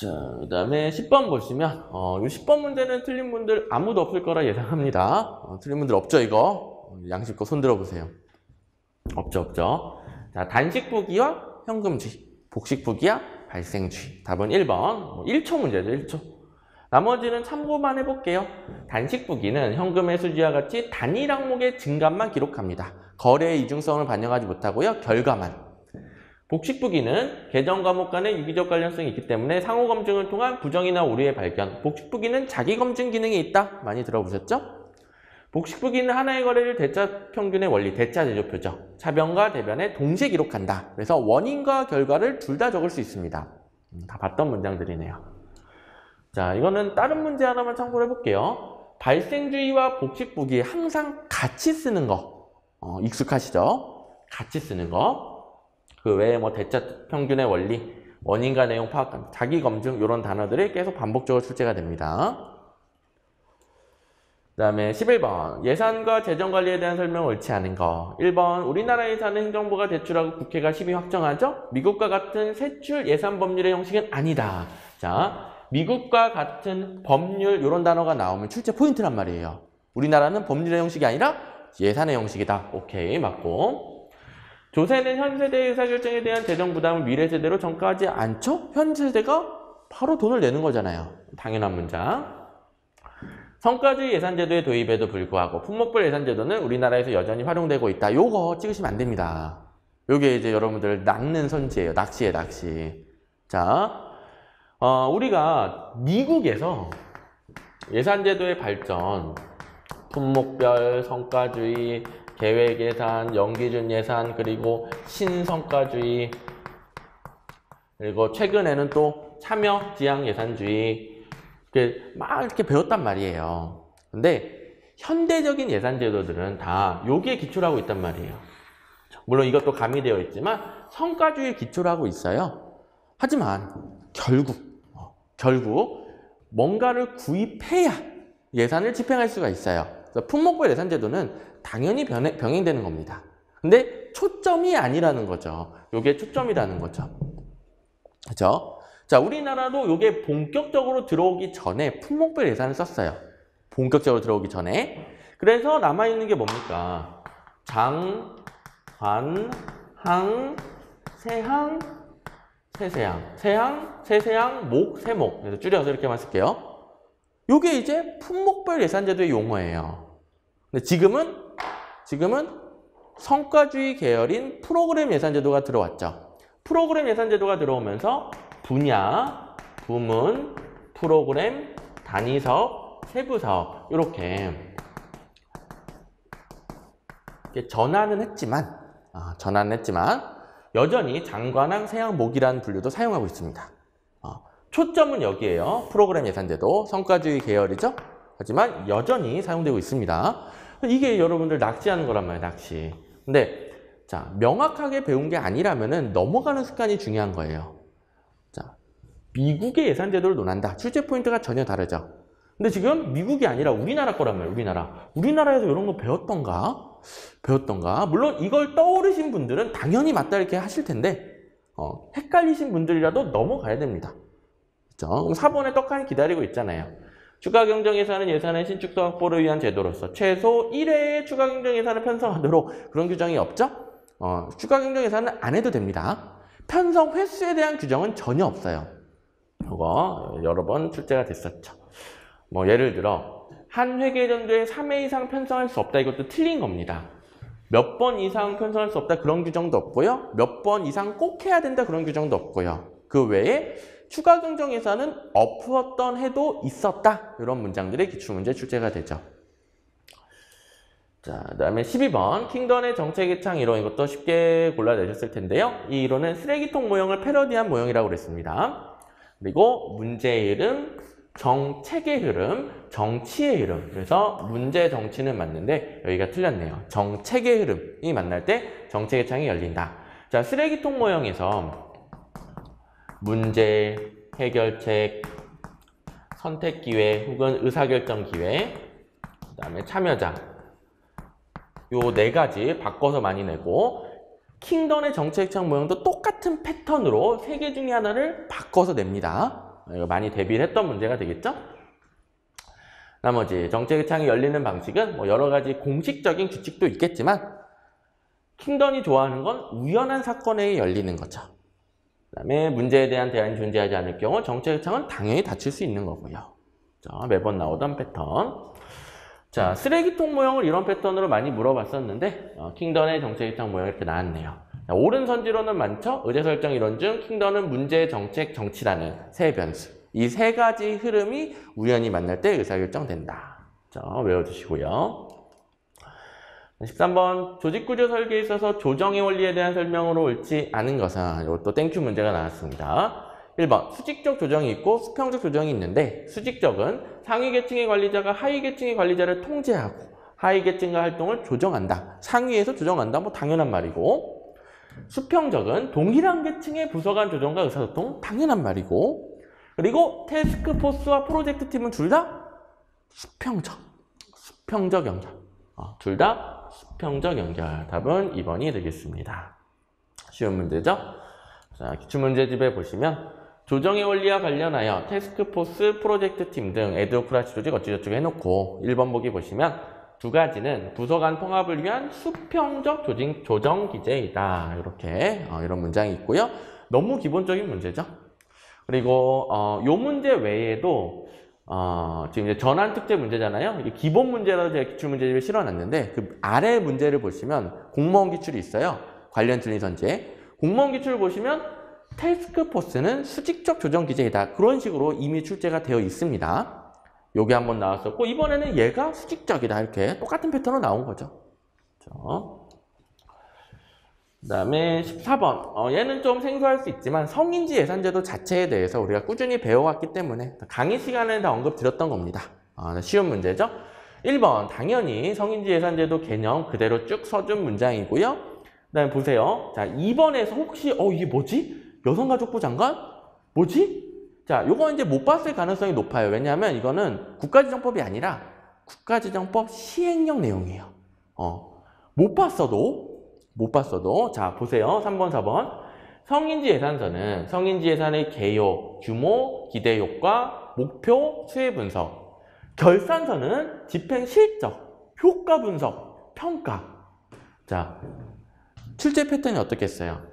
Speaker 1: 자, 그 다음에 10번 보시면 이 10번 문제는 틀린 분들 아무도 없을 거라 예상합니다. 틀린 분들 없죠, 이거? 양심껏 손 들어보세요. 없죠. 자, 단식부기와 현금주의, 복식부기와 발생주의. 답은 1번. 1초 문제죠, 1초. 나머지는 참고만 해볼게요. 단식부기는 현금의 수지와 같이 단일 항목의 증감만 기록합니다. 거래의 이중성을 반영하지 못하고요. 결과만. 복식부기는 계정 과목 간의 유기적 관련성이 있기 때문에 상호 검증을 통한 부정이나 오류의 발견. 복식부기는 자기 검증 기능이 있다. 많이 들어보셨죠? 복식부기는 하나의 거래를 대차 평균의 원리, 대차 제조표죠. 차변과 대변에 동시에 기록한다. 그래서 원인과 결과를 둘 다 적을 수 있습니다. 다 봤던 문장들이네요. 자, 이거는 다른 문제 하나만 참고를 해볼게요. 발생주의와 복식부기 항상 같이 쓰는 거 익숙하시죠? 같이 쓰는 거. 그 외에 대차 평균의 원리, 원인과 내용 파악, 자기 검증 이런 단어들이 계속 반복적으로 출제가 됩니다. 그 다음에 11번 예산과 재정관리에 대한 설명 옳지 않은 거. 1번 우리나라 예산은 행정부가 제출하고 국회가 심의 확정하죠. 미국과 같은 세출 예산 법률의 형식은 아니다. 자, 미국과 같은 법률 이런 단어가 나오면 출제 포인트란 말이에요. 우리나라는 법률의 형식이 아니라 예산의 형식이다. 오케이, 맞고. 조세는 현 세대의 의사결정에 대한 재정 부담을 미래 세대로 전가하지 않죠? 현 세대가 바로 돈을 내는 거잖아요. 당연한 문장. 성과주의 예산제도의 도입에도 불구하고 품목별 예산제도는 우리나라에서 여전히 활용되고 있다. 요거 찍으시면 안 됩니다. 요게 이제 여러분들 낚는 선지예요. 낚시예요, 낚시. 자, 우리가 미국에서 예산제도의 발전, 품목별, 성과주의, 계획예산, 연기준 예산, 그리고 신성과주의, 그리고 최근에는 또 참여 지향 예산주의 막 이렇게 배웠단 말이에요. 근데 현대적인 예산 제도들은 다 여기에 기초를 하고 있단 말이에요. 물론 이것도 가미되어 있지만 성과주의에 기초를 하고 있어요. 하지만 결국 뭔가를 구입해야 예산을 집행할 수가 있어요. 그래서 품목별 예산 제도는 당연히 병행되는 겁니다. 근데 초점이 아니라는 거죠. 요게 초점이라는 거죠. 그렇죠? 자, 우리나라도 요게 본격적으로 들어오기 전에 품목별 예산을 썼어요. 본격적으로 들어오기 전에. 그래서 남아있는 게 뭡니까? 장, 관, 항, 세항, 세세항. 세항, 세세항, 목, 세목. 그래서 줄여서 이렇게만 쓸게요. 요게 이제 품목별 예산제도의 용어예요. 근데 지금은 성과주의 계열인 프로그램 예산제도가 들어왔죠. 프로그램 예산제도가 들어오면서 분야, 부문, 프로그램, 단위사업, 세부사업 이렇게 전환은 했지만 여전히 장관항, 세항, 목이라는 분류도 사용하고 있습니다. 초점은 여기에요. 프로그램 예산제도, 성과주의 계열이죠. 하지만 여전히 사용되고 있습니다. 이게 여러분들 낚시하는 거란 말이에요, 낚시. 근데 자, 명확하게 배운 게 아니라면은 넘어가는 습관이 중요한 거예요. 자, 미국의 예산제도를 논한다. 출제 포인트가 전혀 다르죠. 근데 지금 미국이 아니라 우리나라 거란 말이에요, 우리나라에서 이런 거 배웠던가? 물론 이걸 떠오르신 분들은 당연히 맞다 이렇게 하실 텐데, 헷갈리신 분들이라도 넘어가야 됩니다. 그렇죠? 그럼 4번에 떡하니 기다리고 있잖아요. 추가경정예산은 예산의 신축성 확보를 위한 제도로서 최소 1회의 추가경정예산을 편성하도록 그런 규정이 없죠? 추가경정예산은 안 해도 됩니다. 편성 횟수에 대한 규정은 전혀 없어요. 이거 여러 번 출제가 됐었죠. 예를 들어 한 회계 전도에 3회 이상 편성할 수 없다. 이것도 틀린 겁니다. 몇 번 이상 편성할 수 없다 그런 규정도 없고요. 몇 번 이상 꼭 해야 된다 그런 규정도 없고요. 그 외에 추가 긍정 예산은 없었던 해도 있었다. 이런 문장들의 기출문제 출제가 되죠. 자, 그다음에 12번 킹던의 정책의 창 이론 이것도 쉽게 골라내셨을 텐데요. 이 이론은 쓰레기통 모형을 패러디한 모형이라고 그랬습니다. 그리고 문제의 흐름, 정책의 흐름, 정치의 흐름. 그래서 문제 정치는 맞는데 여기가 틀렸네요. 정책의 흐름이 만날 때 정책의 창이 열린다. 자, 쓰레기통 모형에서 문제, 해결책, 선택 기회 혹은 의사결정 기회, 그다음에 참여자. 요 네 가지 바꿔서 많이 내고 킹던의 정책창 모형도 똑같은 패턴으로 세 개 중에 하나를 바꿔서 냅니다. 이거 많이 대비를 했던 문제가 되겠죠? 나머지 정책의 창이 열리는 방식은 뭐 여러 가지 공식적인 규칙도 있겠지만 킹던이 좋아하는 건 우연한 사건에 의해 열리는 거죠. 그다음에 문제에 대한 대안이 존재하지 않을 경우 정책의 창은 당연히 닫힐 수 있는 거고요. 자, 매번 나오던 패턴. 자, 쓰레기통 모형을 이런 패턴으로 많이 물어봤었는데 킹던의 정책의 창 모형이 이렇게 나왔네요. 자, 옳은 선지로는 많죠. 의제설정 이론 중 킹던은 문제, 정책, 정치라는 세 변수. 이 세 가지 흐름이 우연히 만날 때 의사결정된다. 자, 외워두시고요. 13번 조직구조 설계에 있어서 조정의 원리에 대한 설명으로 옳지 않은 것은 이것도 땡큐 문제가 나왔습니다. 1번 수직적 조정이 있고 수평적 조정이 있는데 수직적은 상위 계층의 관리자가 하위 계층의 관리자를 통제하고 하위 계층과 활동을 조정한다. 상위에서 조정한다. 뭐 당연한 말이고 수평적은 동일한 계층의 부서 간 조정과 의사소통 당연한 말이고 그리고 태스크포스와 프로젝트 팀은 둘 다 수평적 연결. 둘 다 수평적 연결. 답은 2번이 되겠습니다. 쉬운 문제죠? 자, 기출문제집에 보시면 조정의 원리와 관련하여 태스크포스, 프로젝트 팀 등 에듀크라시 조직 어찌저찌 해놓고 1번 보기 보시면 두 가지는 부서 간 통합을 위한 수평적 조정 기제이다. 이렇게 이런 문장이 있고요. 너무 기본적인 문제죠. 그리고 요 문제 외에도 지금 이제 전환 특제 문제잖아요. 이게 기본 문제라서 제가 기출문제집에 실어놨는데 그 아래 문제를 보시면 공무원 기출이 있어요. 관련 틀린 선제. 공무원 기출을 보시면 태스크포스는 수직적 조정 기제이다. 그런 식으로 이미 출제가 되어 있습니다. 요게 한번 나왔었고 이번에는 얘가 수직적이다. 이렇게 똑같은 패턴으로 나온 거죠. 그 다음에 14번. 얘는 좀 생소할 수 있지만 성인지 예산제도 자체에 대해서 우리가 꾸준히 배워왔기 때문에 강의 시간에 다 언급드렸던 겁니다. 쉬운 문제죠. 1번 당연히 성인지 예산제도 개념 그대로 쭉 써준 문장이고요. 그 다음에 보세요. 자, 2번에서 혹시 이게 뭐지? 여성가족부 장관? 뭐지? 자, 요거 이제 못 봤을 가능성이 높아요. 왜냐하면 이거는 국가지정법이 아니라 국가지정법 시행령 내용이에요. 못 봤어도 자, 보세요. 3번, 4번. 성인지 예산서는 성인지 예산의 개요, 규모, 기대 효과, 목표, 수혜 분석. 결산서는 집행 실적, 효과 분석, 평가. 자, 출제 패턴이 어떻겠어요?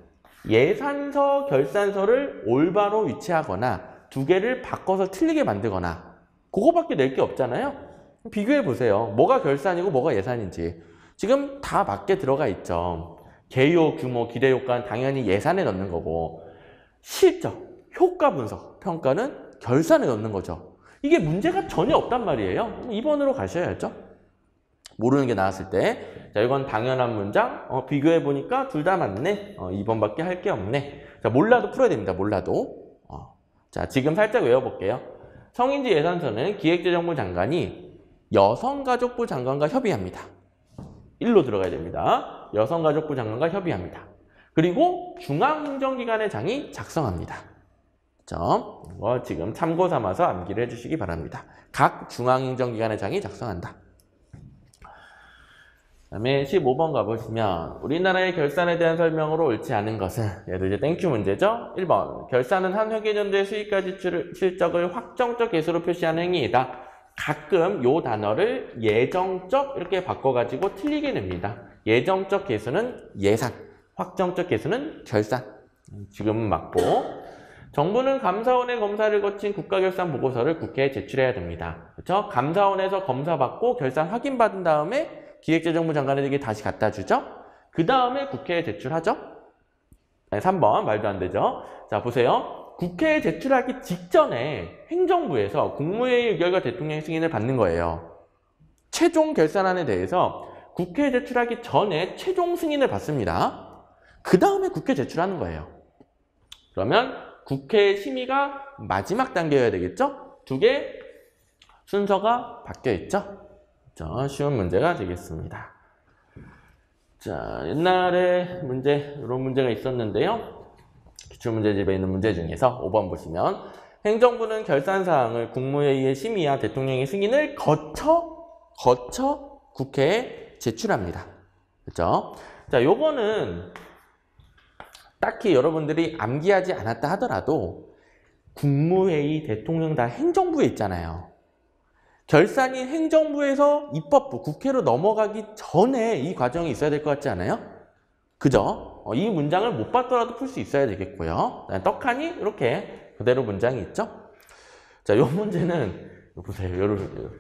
Speaker 1: 예산서, 결산서를 올바로 위치하거나 두 개를 바꿔서 틀리게 만들거나 그거밖에 낼 게 없잖아요. 비교해 보세요. 뭐가 결산이고 뭐가 예산인지. 지금 다 맞게 들어가 있죠. 개요, 규모, 기대 효과는 당연히 예산에 넣는 거고 실적, 효과 분석, 평가는 결산에 넣는 거죠. 이게 문제가 전혀 없단 말이에요. 2번으로 가셔야죠. 모르는 게 나왔을 때. 자, 이건 당연한 문장. 비교해 보니까 둘 다 맞네. 2번밖에 할 게 없네. 자, 몰라도 풀어야 됩니다. 몰라도. 자, 지금 살짝 외워볼게요. 성인지 예산서는 기획재정부 장관이 여성가족부 장관과 협의합니다. 1로 들어가야 됩니다. 여성가족부 장관과 협의합니다. 그리고 중앙행정기관의 장이 작성합니다. 이거 지금 참고 삼아서 암기를 해주시기 바랍니다. 각 중앙행정기관의 장이 작성한다. 그 다음에 15번 가보시면 우리나라의 결산에 대한 설명으로 옳지 않은 것은 얘도 이제 땡큐 문제죠. 1번 결산은 한 회계연도의 수익과 지출 실적을 확정적 개수로 표시하는 행위이다. 가끔 요 단어를 예정적 이렇게 바꿔가지고 틀리게 냅니다. 예정적 개수는 예산, 확정적 개수는 결산. 지금은 맞고 정부는 감사원의 검사를 거친 국가결산 보고서를 국회에 제출해야 됩니다. 그렇죠? 감사원에서 검사받고 결산 확인받은 다음에 기획재정부 장관에게 다시 갖다 주죠. 그 다음에 국회에 제출하죠. 아니, 3번 말도 안 되죠. 자, 보세요. 국회에 제출하기 직전에 행정부에서 국무회의 의결과 대통령 승인을 받는 거예요. 최종 결산안에 대해서 국회에 제출하기 전에 최종 승인을 받습니다. 그 다음에 국회에 제출하는 거예요. 그러면 국회 심의가 마지막 단계여야 되겠죠? 두 개 순서가 바뀌어 있죠? 자, 쉬운 문제가 되겠습니다. 자, 옛날에 이런 문제가 있었는데요. 기출문제집에 있는 문제 중에서 5번 보시면 행정부는 결산사항을 국무회의의 심의와 대통령의 승인을 거쳐 국회에 제출합니다. 그렇죠? 자, 요거는 딱히 여러분들이 암기하지 않았다 하더라도 국무회의, 대통령 다 행정부에 있잖아요. 결산이 행정부에서 입법부, 국회로 넘어가기 전에 이 과정이 있어야 될 것 같지 않아요? 그죠? 이 문장을 못 봤더라도 풀 수 있어야 되겠고요. 떡하니 이렇게 그대로 문장이 있죠? 자, 이 문제는 보세요.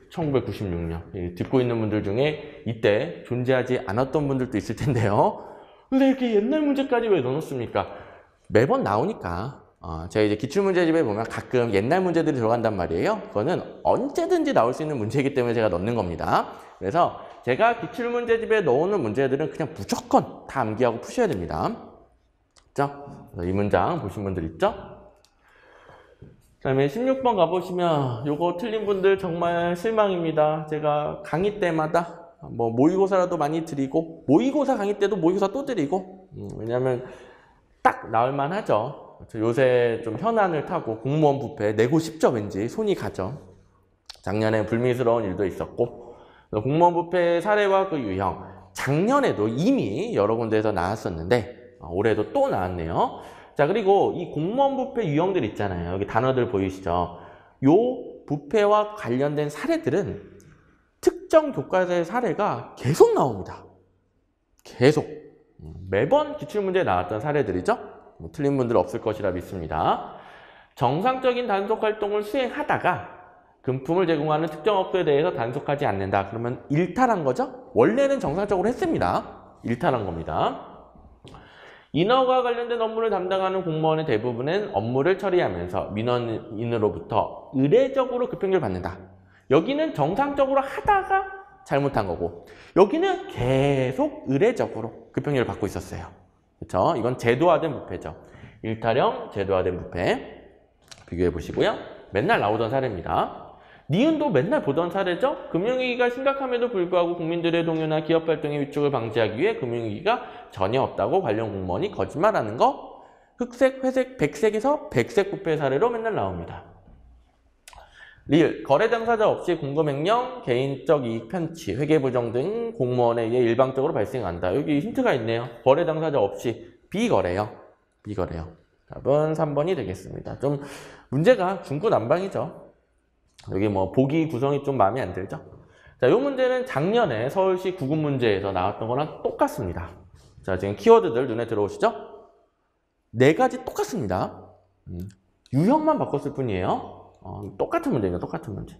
Speaker 1: 1996년 듣고 있는 분들 중에 이때 존재하지 않았던 분들도 있을 텐데요. 근데 이렇게 옛날 문제까지 왜 넣어놓습니까? 매번 나오니까 제가 이제 기출문제집에 보면 가끔 옛날 문제들이 들어간단 말이에요. 그거는 언제든지 나올 수 있는 문제이기 때문에 제가 넣는 겁니다. 그래서 제가 기출문제집에 넣어놓은 문제들은 그냥 무조건 다 암기하고 푸셔야 됩니다. 그렇죠? 이 문장 보신 분들 있죠? 그 다음에 16번 가보시면 요거 틀린 분들 정말 실망입니다. 제가 강의 때마다 뭐 모의고사라도 많이 드리고 모의고사 강의 때도 모의고사 또 드리고 왜냐하면 딱 나올만 하죠. 요새 좀 현안을 타고 공무원 부패 내고 싶죠. 왠지 손이 가죠. 작년에 불미스러운 일도 있었고 공무원 부패 사례와 그 유형 작년에도 이미 여러 군데에서 나왔었는데 올해도 또 나왔네요. 자, 그리고 이 공무원 부패 유형들 있잖아요. 여기 단어들 보이시죠? 요 부패와 관련된 사례들은 특정 교과서의 사례가 계속 나옵니다. 계속. 매번 기출문제에 나왔던 사례들이죠. 틀린 분들 없을 것이라 믿습니다. 정상적인 단속활동을 수행하다가 금품을 제공하는 특정 업소에 대해서 단속하지 않는다. 그러면 일탈한 거죠? 원래는 정상적으로 했습니다. 일탈한 겁니다. 인허가 관련된 업무를 담당하는 공무원의 대부분은 업무를 처리하면서 민원인으로부터 의례적으로 급행료를 받는다. 여기는 정상적으로 하다가 잘못한 거고 여기는 계속 의례적으로 급행료를 받고 있었어요. 그렇죠? 이건 제도화된 부패죠. 일탈형 제도화된 부패 비교해 보시고요. 맨날 나오던 사례입니다. 니은도 맨날 보던 사례죠. 금융위기가 심각함에도 불구하고 국민들의 동요나 기업 활동의 위축을 방지하기 위해 금융위기가 전혀 없다고 관련 공무원이 거짓말하는 거 흑색, 회색, 백색에서 백색 부패 사례로 맨날 나옵니다. 리을, 거래 당사자 없이 공급횡령, 개인적 이익 편취, 회계부정 등 공무원에 의해 일방적으로 발생한다. 여기 힌트가 있네요. 거래 당사자 없이 비거래요. 비거래요. 답은 3번이 되겠습니다. 좀 문제가 중구난방이죠. 여기 뭐 보기 구성이 좀 마음에 안 들죠. 자, 이 문제는 작년에 서울시 구급 문제에서 나왔던 거랑 똑같습니다. 자, 지금 키워드들 눈에 들어오시죠? 네 가지 똑같습니다. 유형만 바꿨을 뿐이에요. 똑같은 문제입니다. 똑같은 문제.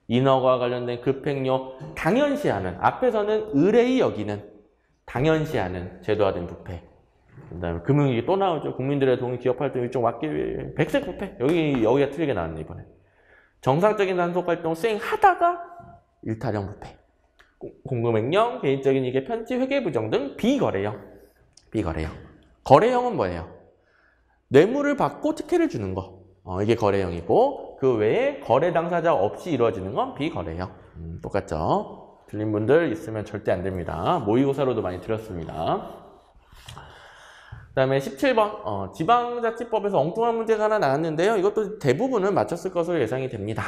Speaker 1: 인허가 관련된 급행료 당연시하는, 앞에서는 의뢰의 여기는 당연시하는 제도화된 부패. 그다음에 금융위기 또 나오죠. 국민들의 동의 기업 활동 일종 막기 위해 백색 부패. 여기가 틀리게 나왔네 이번에. 정상적인 단속 활동 수행하다가 일탈형 부패. 공급횡령, 개인적인 이익의 편취, 회계부정 등 비거래형. 비거래형. 거래형은 뭐예요? 뇌물을 받고 특혜를 주는 거. 이게 거래형이고 그 외에 거래 당사자 없이 이루어지는 건 비거래형. 똑같죠? 틀린 분들 있으면 절대 안 됩니다. 모의고사로도 많이 드렸습니다. 그 다음에 17번 지방자치법에서 엉뚱한 문제가 하나 나왔는데요. 이것도 대부분은 맞췄을 것으로 예상이 됩니다.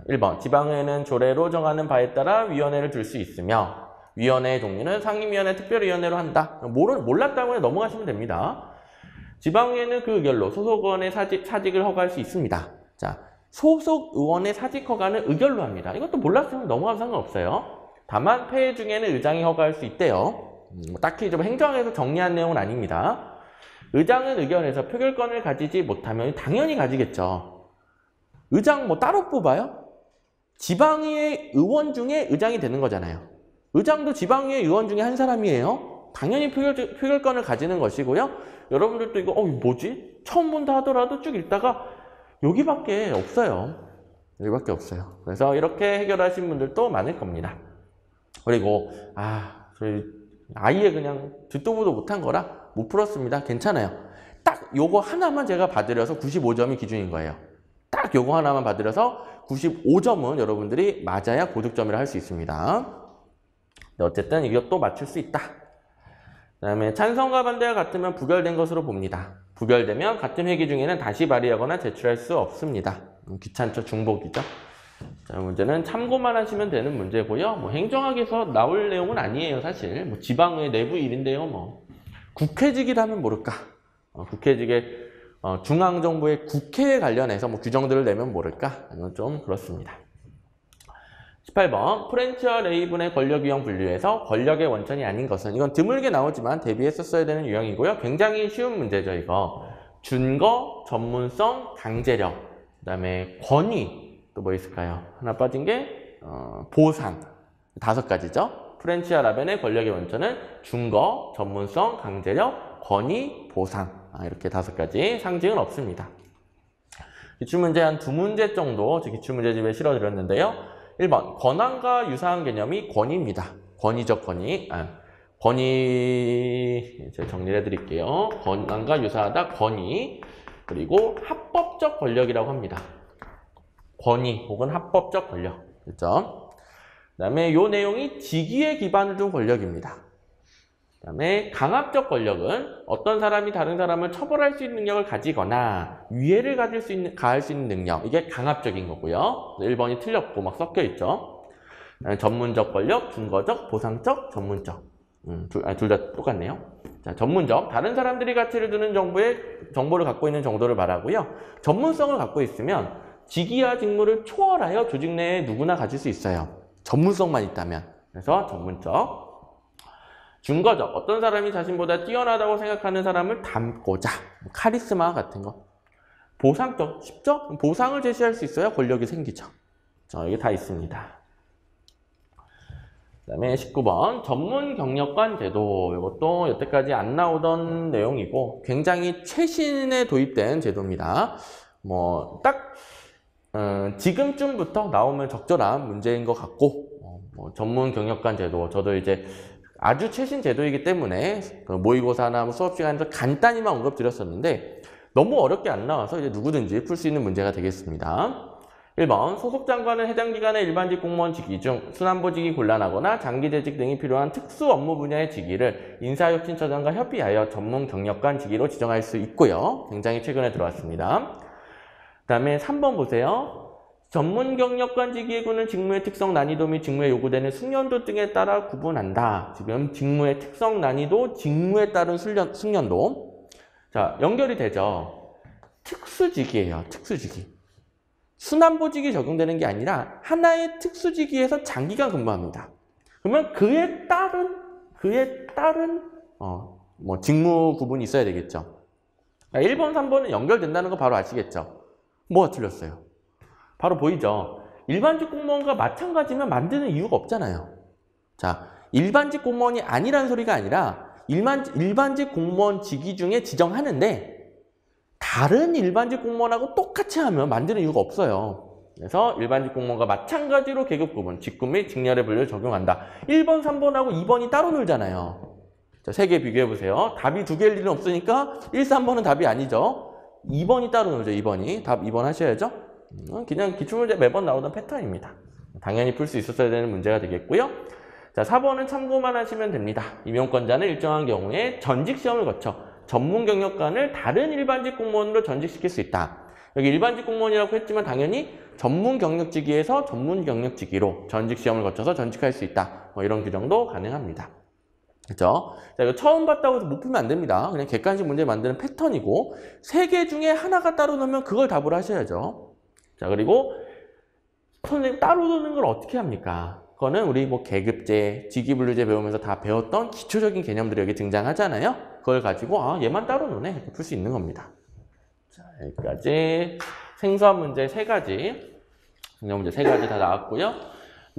Speaker 1: 1번 지방의회는 조례로 정하는 바에 따라 위원회를 둘 수 있으며 위원회의 종류는 상임위원회, 특별위원회로 한다. 몰랐다고 해 넘어가시면 됩니다. 지방의회는 그 의결로 소속 의원의 사직을 허가할 수 있습니다. 자, 소속 의원의 사직 허가는 의결로 합니다. 이것도 몰랐으면 넘어가도 상관없어요. 다만 폐회 중에는 의장이 허가할 수 있대요. 딱히 좀 행정에서 정리한 내용은 아닙니다. 의장은 의결해서 표결권을 가지지 못하면 당연히 가지겠죠. 의장 뭐 따로 뽑아요? 지방의회 의원 중에 의장이 되는 거잖아요. 의장도 지방의회 의원 중에 한 사람이에요. 당연히 표결권을 가지는 것이고요. 여러분들도 이거 뭐지? 처음 본다 하더라도 쭉 읽다가 여기밖에 없어요. 여기밖에 없어요. 그래서 이렇게 해결하신 분들도 많을 겁니다. 그리고 저희 아예 그냥 듣도 보도 못한 거라 못 풀었습니다. 괜찮아요. 딱 요거 하나만 제가 받으려서 95점이 기준인 거예요. 딱 요거 하나만 받으려서 95점은 여러분들이 맞아야 고득점이라 할 수 있습니다. 어쨌든 이것도 맞출 수 있다. 그 다음에 찬성과 반대가 같으면 부결된 것으로 봅니다. 부결되면 같은 회기 중에는 다시 발의하거나 제출할 수 없습니다. 귀찮죠? 중복이죠. 자, 문제는 참고만 하시면 되는 문제고요. 뭐 행정학에서 나올 내용은 아니에요, 사실. 뭐 지방의 내부 일인데요, 뭐. 국회직이라면 모를까? 국회직의 중앙정부의 국회에 관련해서 뭐 규정들을 내면 모를까? 이건 좀 그렇습니다. 18번 프렌치와 레이븐의 권력 유형 분류에서 권력의 원천이 아닌 것은, 이건 드물게 나오지만 대비했었어야 되는 유형이고요. 굉장히 쉬운 문제죠, 이거. 준거, 전문성, 강제력, 그 다음에 권위, 또 뭐 있을까요? 하나 빠진 게 보상, 5가지죠. 프렌치와 라벤의 권력의 원천은 준거, 전문성, 강제력, 권위, 보상, 이렇게 5가지. 상징은 없습니다. 기출문제 한 2문제 정도 제 기출문제집에 실어드렸는데요. 1번 권한과 유사한 개념이 권위입니다. 권위적 권위. 권위 제가 정리를 해드릴게요. 권한과 유사하다 권위. 그리고 합법적 권력이라고 합니다. 권위 혹은 합법적 권력. 그렇죠? 그 다음에 이 내용이 직위에 기반을 둔 권력입니다. 그 다음에 강압적 권력은 어떤 사람이 다른 사람을 처벌할 수 있는 능력을 가지거나 위해를 가할 수 있는 능력. 이게 강압적인 거고요. 1번이 틀렸고 막 섞여 있죠. 전문적 권력, 준거적, 보상적, 전문적. 둘 다 똑같네요. 자, 전문적. 다른 사람들이 가치를 두는 정보를 갖고 있는 정도를 말하고요. 전문성을 갖고 있으면 직위와 직무를 초월하여 조직 내에 누구나 가질 수 있어요. 전문성만 있다면. 그래서 전문적. 준거적, 어떤 사람이 자신보다 뛰어나다고 생각하는 사람을 닮고자, 카리스마 같은 거. 보상적, 쉽죠? 보상을 제시할 수 있어야 권력이 생기죠. 자, 이게 다 있습니다. 그 다음에 19번 전문 경력관 제도. 이것도 여태까지 안 나오던 내용이고 굉장히 최신에 도입된 제도입니다. 뭐 딱 지금쯤부터 나오면 적절한 문제인 것 같고, 전문 경력관 제도, 저도 이제 아주 최신 제도이기 때문에 모의고사나 수업 시간에서 간단히만 언급드렸었는데 너무 어렵게 안 나와서 이제 누구든지 풀 수 있는 문제가 되겠습니다. 1번 소속 장관은 해당 기관의 일반직 공무원 직위 중 순환보직이 곤란하거나 장기재직 등이 필요한 특수 업무 분야의 직위를 인사혁신처장과 협의하여 전문 경력관 직위로 지정할 수 있고요. 굉장히 최근에 들어왔습니다. 그 다음에 3번 보세요. 전문 경력관 직위에 구는 직무의 특성, 난이도 및 직무에 요구되는 숙련도 등에 따라 구분한다. 지금 직무의 특성, 난이도, 직무에 따른 숙련도. 자, 연결이 되죠. 특수직이에요. 특수직이. 순환보직이 적용되는 게 아니라 하나의 특수직위에서 장기간 근무합니다. 그러면 그에 따른 직무 구분이 있어야 되겠죠. 1번, 3번은 연결된다는 거 바로 아시겠죠? 뭐가 틀렸어요? 바로 보이죠? 일반직 공무원과 마찬가지면 만드는 이유가 없잖아요. 자, 일반직 공무원이 아니라는 소리가 아니라 일반직 공무원 직위 중에 지정하는데 다른 일반직 공무원하고 똑같이 하면 만드는 이유가 없어요. 그래서 일반직 공무원과 마찬가지로 계급 구분, 직급 및 직렬의 분류를 적용한다. 1번, 3번하고 2번이 따로 놀잖아요. 자, 3개 비교해보세요. 답이 2개일 일은 없으니까 1, 3번은 답이 아니죠. 2번이 따로 놀죠. 2번이. 답 2번 하셔야죠. 그냥 기출문제 매번 나오던 패턴입니다. 당연히 풀 수 있었어야 되는 문제가 되겠고요. 자, 4번은 참고만 하시면 됩니다. 임용권자는 일정한 경우에 전직시험을 거쳐 전문 경력관을 다른 일반직 공무원으로 전직시킬 수 있다. 여기 일반직 공무원이라고 했지만 당연히 전문 경력직위에서 전문 경력직위로 전직시험을 거쳐서 전직할 수 있다. 뭐 이런 규정도 가능합니다. 그렇죠? 자, 이거 처음 봤다고 해서 못 풀면 안 됩니다. 그냥 객관식 문제 만드는 패턴이고 3개 중에 하나가 따로 넣으면 그걸 답을 하셔야죠. 자, 그리고 선생님 따로 노는 걸 어떻게 합니까? 그거는 우리 뭐 계급제, 직위분류제 배우면서 다 배웠던 기초적인 개념들이 여기 등장하잖아요. 그걸 가지고 얘만 따로 노네 이렇게 풀 수 있는 겁니다. 자, 여기까지 생수학 문제 3가지, 문제 3가지 다 나왔고요.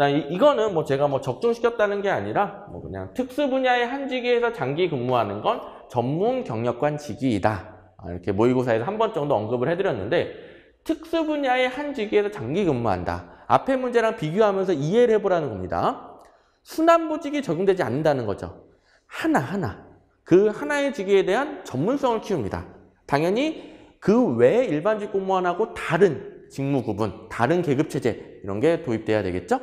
Speaker 1: 이거는 뭐 제가 뭐 적중시켰다는 게 아니라 뭐 그냥 특수 분야의 한 직위에서 장기 근무하는 건 전문 경력관 직위이다. 이렇게 모의고사에서 한 번 정도 언급을 해드렸는데 특수 분야의 한 직위에서 장기 근무한다. 앞에 문제랑 비교하면서 이해를 해보라는 겁니다. 순환보직이 적용되지 않는다는 거죠. 그 하나의 직위에 대한 전문성을 키웁니다. 당연히 그 외에 일반직 공무원하고 다른 직무 구분, 다른 계급체제 이런 게 도입돼야 되겠죠?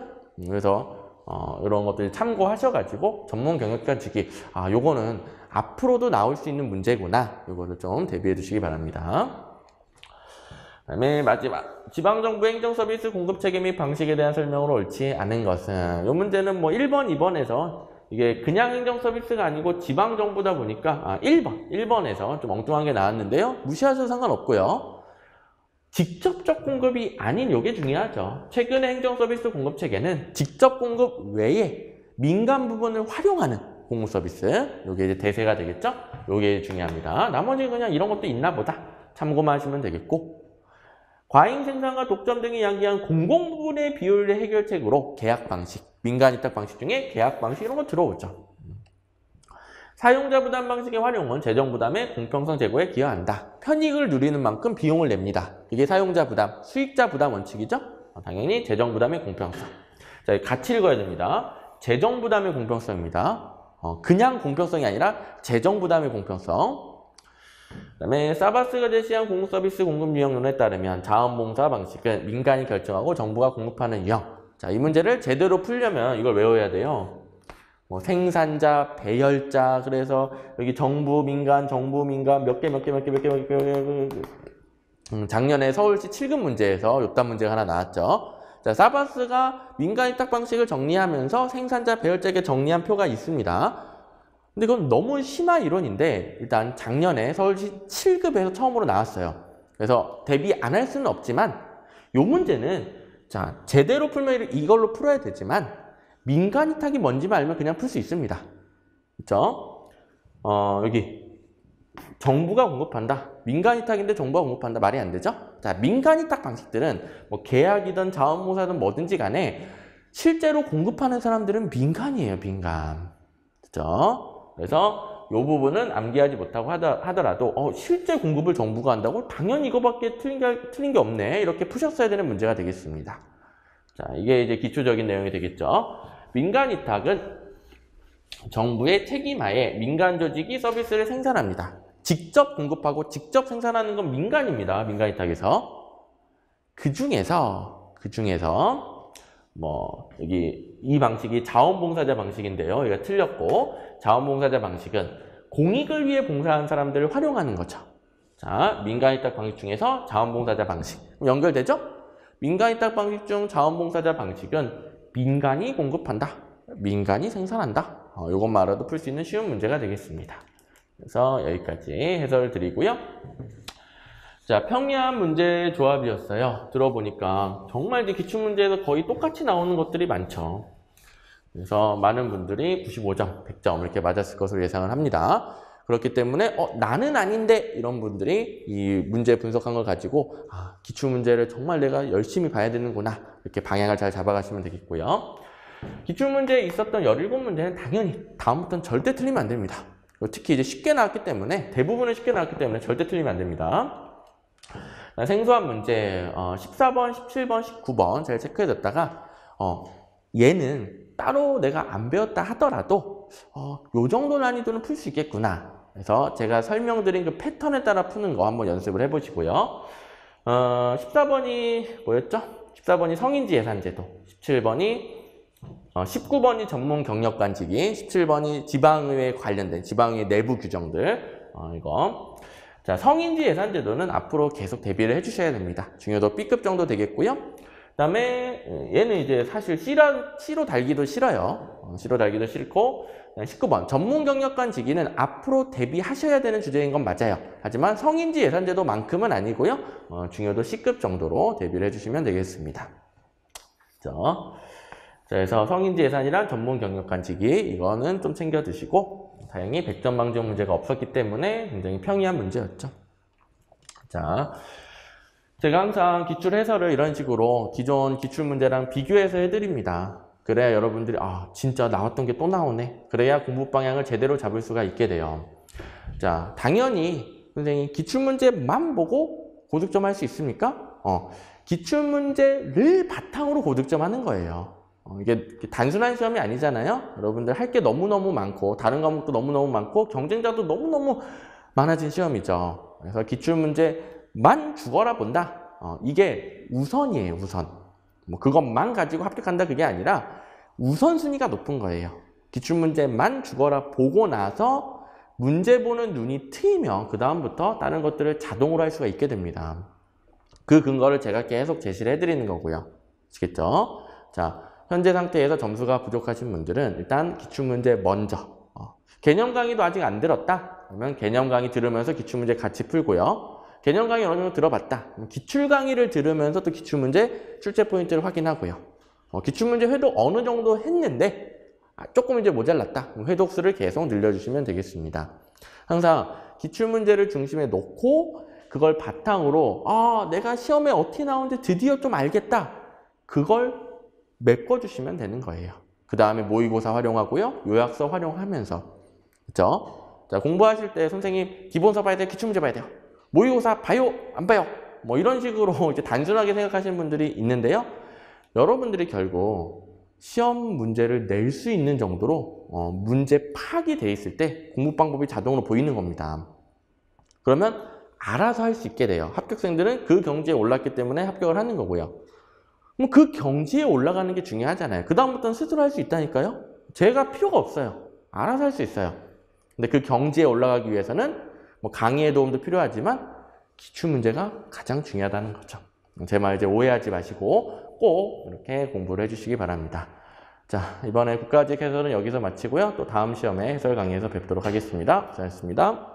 Speaker 1: 그래서 이런 것들 참고하셔가지고 전문 경력관 직위, 요거는 앞으로도 나올 수 있는 문제구나. 요거를 좀 대비해 두시기 바랍니다. 그다음에 마지막 지방정부 행정서비스 공급 체계 및 방식에 대한 설명으로 옳지 않은 것은 이 문제는 뭐 1번, 2번에서 이게 그냥 행정서비스가 아니고 지방정부다 보니까 1번에서 좀 엉뚱한 게 나왔는데요. 무시하셔도 상관없고요. 직접적 공급이 아닌 요게 중요하죠. 최근의 행정서비스 공급 체계는 직접 공급 외에 민간 부분을 활용하는 공급 서비스. 요게 이제 대세가 되겠죠? 요게 중요합니다. 나머지 그냥 이런 것도 있나 보다. 참고만 하시면 되겠고. 과잉 생산과 독점 등이 야기한 공공 부분의 비효율의 해결책으로 계약 방식, 민간 위탁 방식 중에 계약 방식 이런 거 들어오죠. 사용자 부담 방식의 활용은 재정 부담의 공평성 제고에 기여한다. 편익을 누리는 만큼 비용을 냅니다. 이게 사용자 부담, 수익자 부담 원칙이죠? 당연히 재정 부담의 공평성. 자, 같이 읽어야 됩니다. 재정 부담의 공평성입니다. 그냥 공평성이 아니라 재정 부담의 공평성. 그다음에 사바스가 제시한 공급 서비스 공급 유형론에 따르면 자원봉사 방식은 민간이 결정하고 정부가 공급하는 유형. 자, 이 문제를 제대로 풀려면 이걸 외워야 돼요. 뭐 생산자, 배열자, 그래서 여기 정부, 민간 몇 개. 작년에 서울시 7급 문제에서 요딴 문제가 하나 나왔죠. 자, 사바스가 민간 위탁 방식을 정리하면서 생산자, 배열자에게 정리한 표가 있습니다. 근데 이건 너무 심화 이론인데 일단 작년에 서울시 7급에서 처음으로 나왔어요. 그래서 대비 안 할 수는 없지만 이 문제는 자 제대로 풀면 이걸로 풀어야 되지만 민간 위탁이 뭔지만 알면 그냥 풀 수 있습니다. 그렇죠? 여기 정부가 공급한다. 민간 위탁인데 정부가 공급한다. 말이 안 되죠? 자, 민간 위탁 방식들은 뭐 계약이든 자원봉사든 뭐든지 간에 실제로 공급하는 사람들은 민간이에요. 민간. 그렇죠? 그래서 이 부분은 암기하지 못하고 하더라도 실제 공급을 정부가 한다고? 당연히 이거밖에 틀린 게 없네. 이렇게 푸셨어야 되는 문제가 되겠습니다. 자, 이게 이제 기초적인 내용이 되겠죠. 민간 위탁은 정부의 책임하에 민간 조직이 서비스를 생산합니다. 직접 공급하고 직접 생산하는 건 민간입니다. 민간 위탁에서. 그 중에서 뭐 여기 이 방식이 자원봉사자 방식인데요. 여기가 틀렸고 자원봉사자 방식은 공익을 위해 봉사한 사람들을 활용하는 거죠. 자, 민간위탁 방식 중에서 자원봉사자 방식 연결되죠? 민간위탁 방식 중 자원봉사자 방식은 민간이 공급한다. 민간이 생산한다. 이것만 알아도 풀 수 있는 쉬운 문제가 되겠습니다. 그래서 여기까지 해설을 드리고요. 자, 평이한 문제 조합이었어요. 들어보니까 정말 이제 기출문제에서 거의 똑같이 나오는 것들이 많죠. 그래서 많은 분들이 95점, 100점 이렇게 맞았을 것으로 예상을 합니다. 그렇기 때문에 나는 아닌데 이런 분들이 이 문제 분석한 걸 가지고 기출문제를 정말 내가 열심히 봐야 되는구나 이렇게 방향을 잘 잡아가시면 되겠고요. 기출문제에 있었던 17문제는 당연히 다음부터는 절대 틀리면 안 됩니다. 특히 이제 쉽게 나왔기 때문에 대부분은 쉽게 나왔기 때문에 절대 틀리면 안 됩니다. 생소한 문제 14번, 17번, 19번 잘 체크해뒀다가 얘는 따로 내가 안 배웠다 하더라도 요 정도 난이도는 풀 수 있겠구나. 그래서 제가 설명드린 그 패턴에 따라 푸는 거 한번 연습을 해보시고요. 14번이 뭐였죠? 14번이 성인지 예산제도, 19번이 전문 경력관직이, 17번이 지방의회 관련된 지방의회 내부 규정들 이거. 자, 성인지 예산제도는 앞으로 계속 대비를 해주셔야 됩니다. 중요도 B급 정도 되겠고요. 그 다음에 얘는 이제 사실 C로 달기도 싫어요. C로 달기도 싫고 19번 전문 경력관 직위는 앞으로 대비하셔야 되는 주제인 건 맞아요. 하지만 성인지 예산제도만큼은 아니고요. 중요도 C급 정도로 대비를 해주시면 되겠습니다. 자, 그래서 성인지 예산이란 전문 경력관 직위 이거는 좀 챙겨 두시고 다행히 100점 방정 문제가 없었기 때문에 굉장히 평이한 문제였죠. 자, 제가 항상 기출 해설을 이런 식으로 기존 기출 문제랑 비교해서 해드립니다. 그래야 여러분들이 진짜 나왔던 게 또 나오네. 그래야 공부 방향을 제대로 잡을 수가 있게 돼요. 자, 당연히 선생님 기출문제만 보고 고득점 할 수 있습니까? 기출문제를 바탕으로 고득점 하는 거예요. 이게 단순한 시험이 아니잖아요. 여러분들 할 게 너무너무 많고 다른 과목도 너무너무 많고 경쟁자도 너무너무 많아진 시험이죠. 그래서 기출문제만 죽어라 본다. 이게 우선이에요, 우선. 뭐 그것만 가지고 합격한다 그게 아니라 우선순위가 높은 거예요. 기출문제만 죽어라 보고 나서 문제 보는 눈이 트이면 그 다음부터 다른 것들을 자동으로 할 수가 있게 됩니다. 그 근거를 제가 계속 제시를 해드리는 거고요. 아시겠죠? 자, 현재 상태에서 점수가 부족하신 분들은 일단 기출문제 먼저. 개념 강의도 아직 안 들었다? 그러면 개념 강의 들으면서 기출문제 같이 풀고요. 개념 강의 어느 정도 들어봤다? 기출 강의를 들으면서 또 기출문제 출제 포인트를 확인하고요. 기출문제 회독 어느 정도 했는데 조금 이제 모자랐다. 회독수를 계속 늘려주시면 되겠습니다. 항상 기출문제를 중심에 놓고 그걸 바탕으로 내가 시험에 어떻게 나오는지 드디어 좀 알겠다. 그걸 메꿔주시면 되는 거예요. 그 다음에 모의고사 활용하고요. 요약서 활용하면서. 그렇죠? 자, 공부하실 때 선생님 기본서 봐야 돼요? 기출문제 봐야 돼요? 모의고사 봐요? 안 봐요? 뭐 이런 식으로 이제 단순하게 생각하시는 분들이 있는데요. 여러분들이 결국 시험 문제를 낼 수 있는 정도로 문제 파악이 돼 있을 때 공부 방법이 자동으로 보이는 겁니다. 그러면 알아서 할 수 있게 돼요. 합격생들은 그 경지에 올랐기 때문에 합격을 하는 거고요. 그럼 그 경지에 올라가는 게 중요하잖아요. 그 다음부터는 스스로 할 수 있다니까요. 제가 필요가 없어요. 알아서 할 수 있어요. 근데 그 경지에 올라가기 위해서는 뭐 강의의 도움도 필요하지만 기출문제가 가장 중요하다는 거죠. 제 말 이제 오해하지 마시고 꼭 이렇게 공부를 해주시기 바랍니다. 자, 이번에 국가직 해설은 여기서 마치고요. 또 다음 시험에 해설 강의에서 뵙도록 하겠습니다. 고생하셨습니다.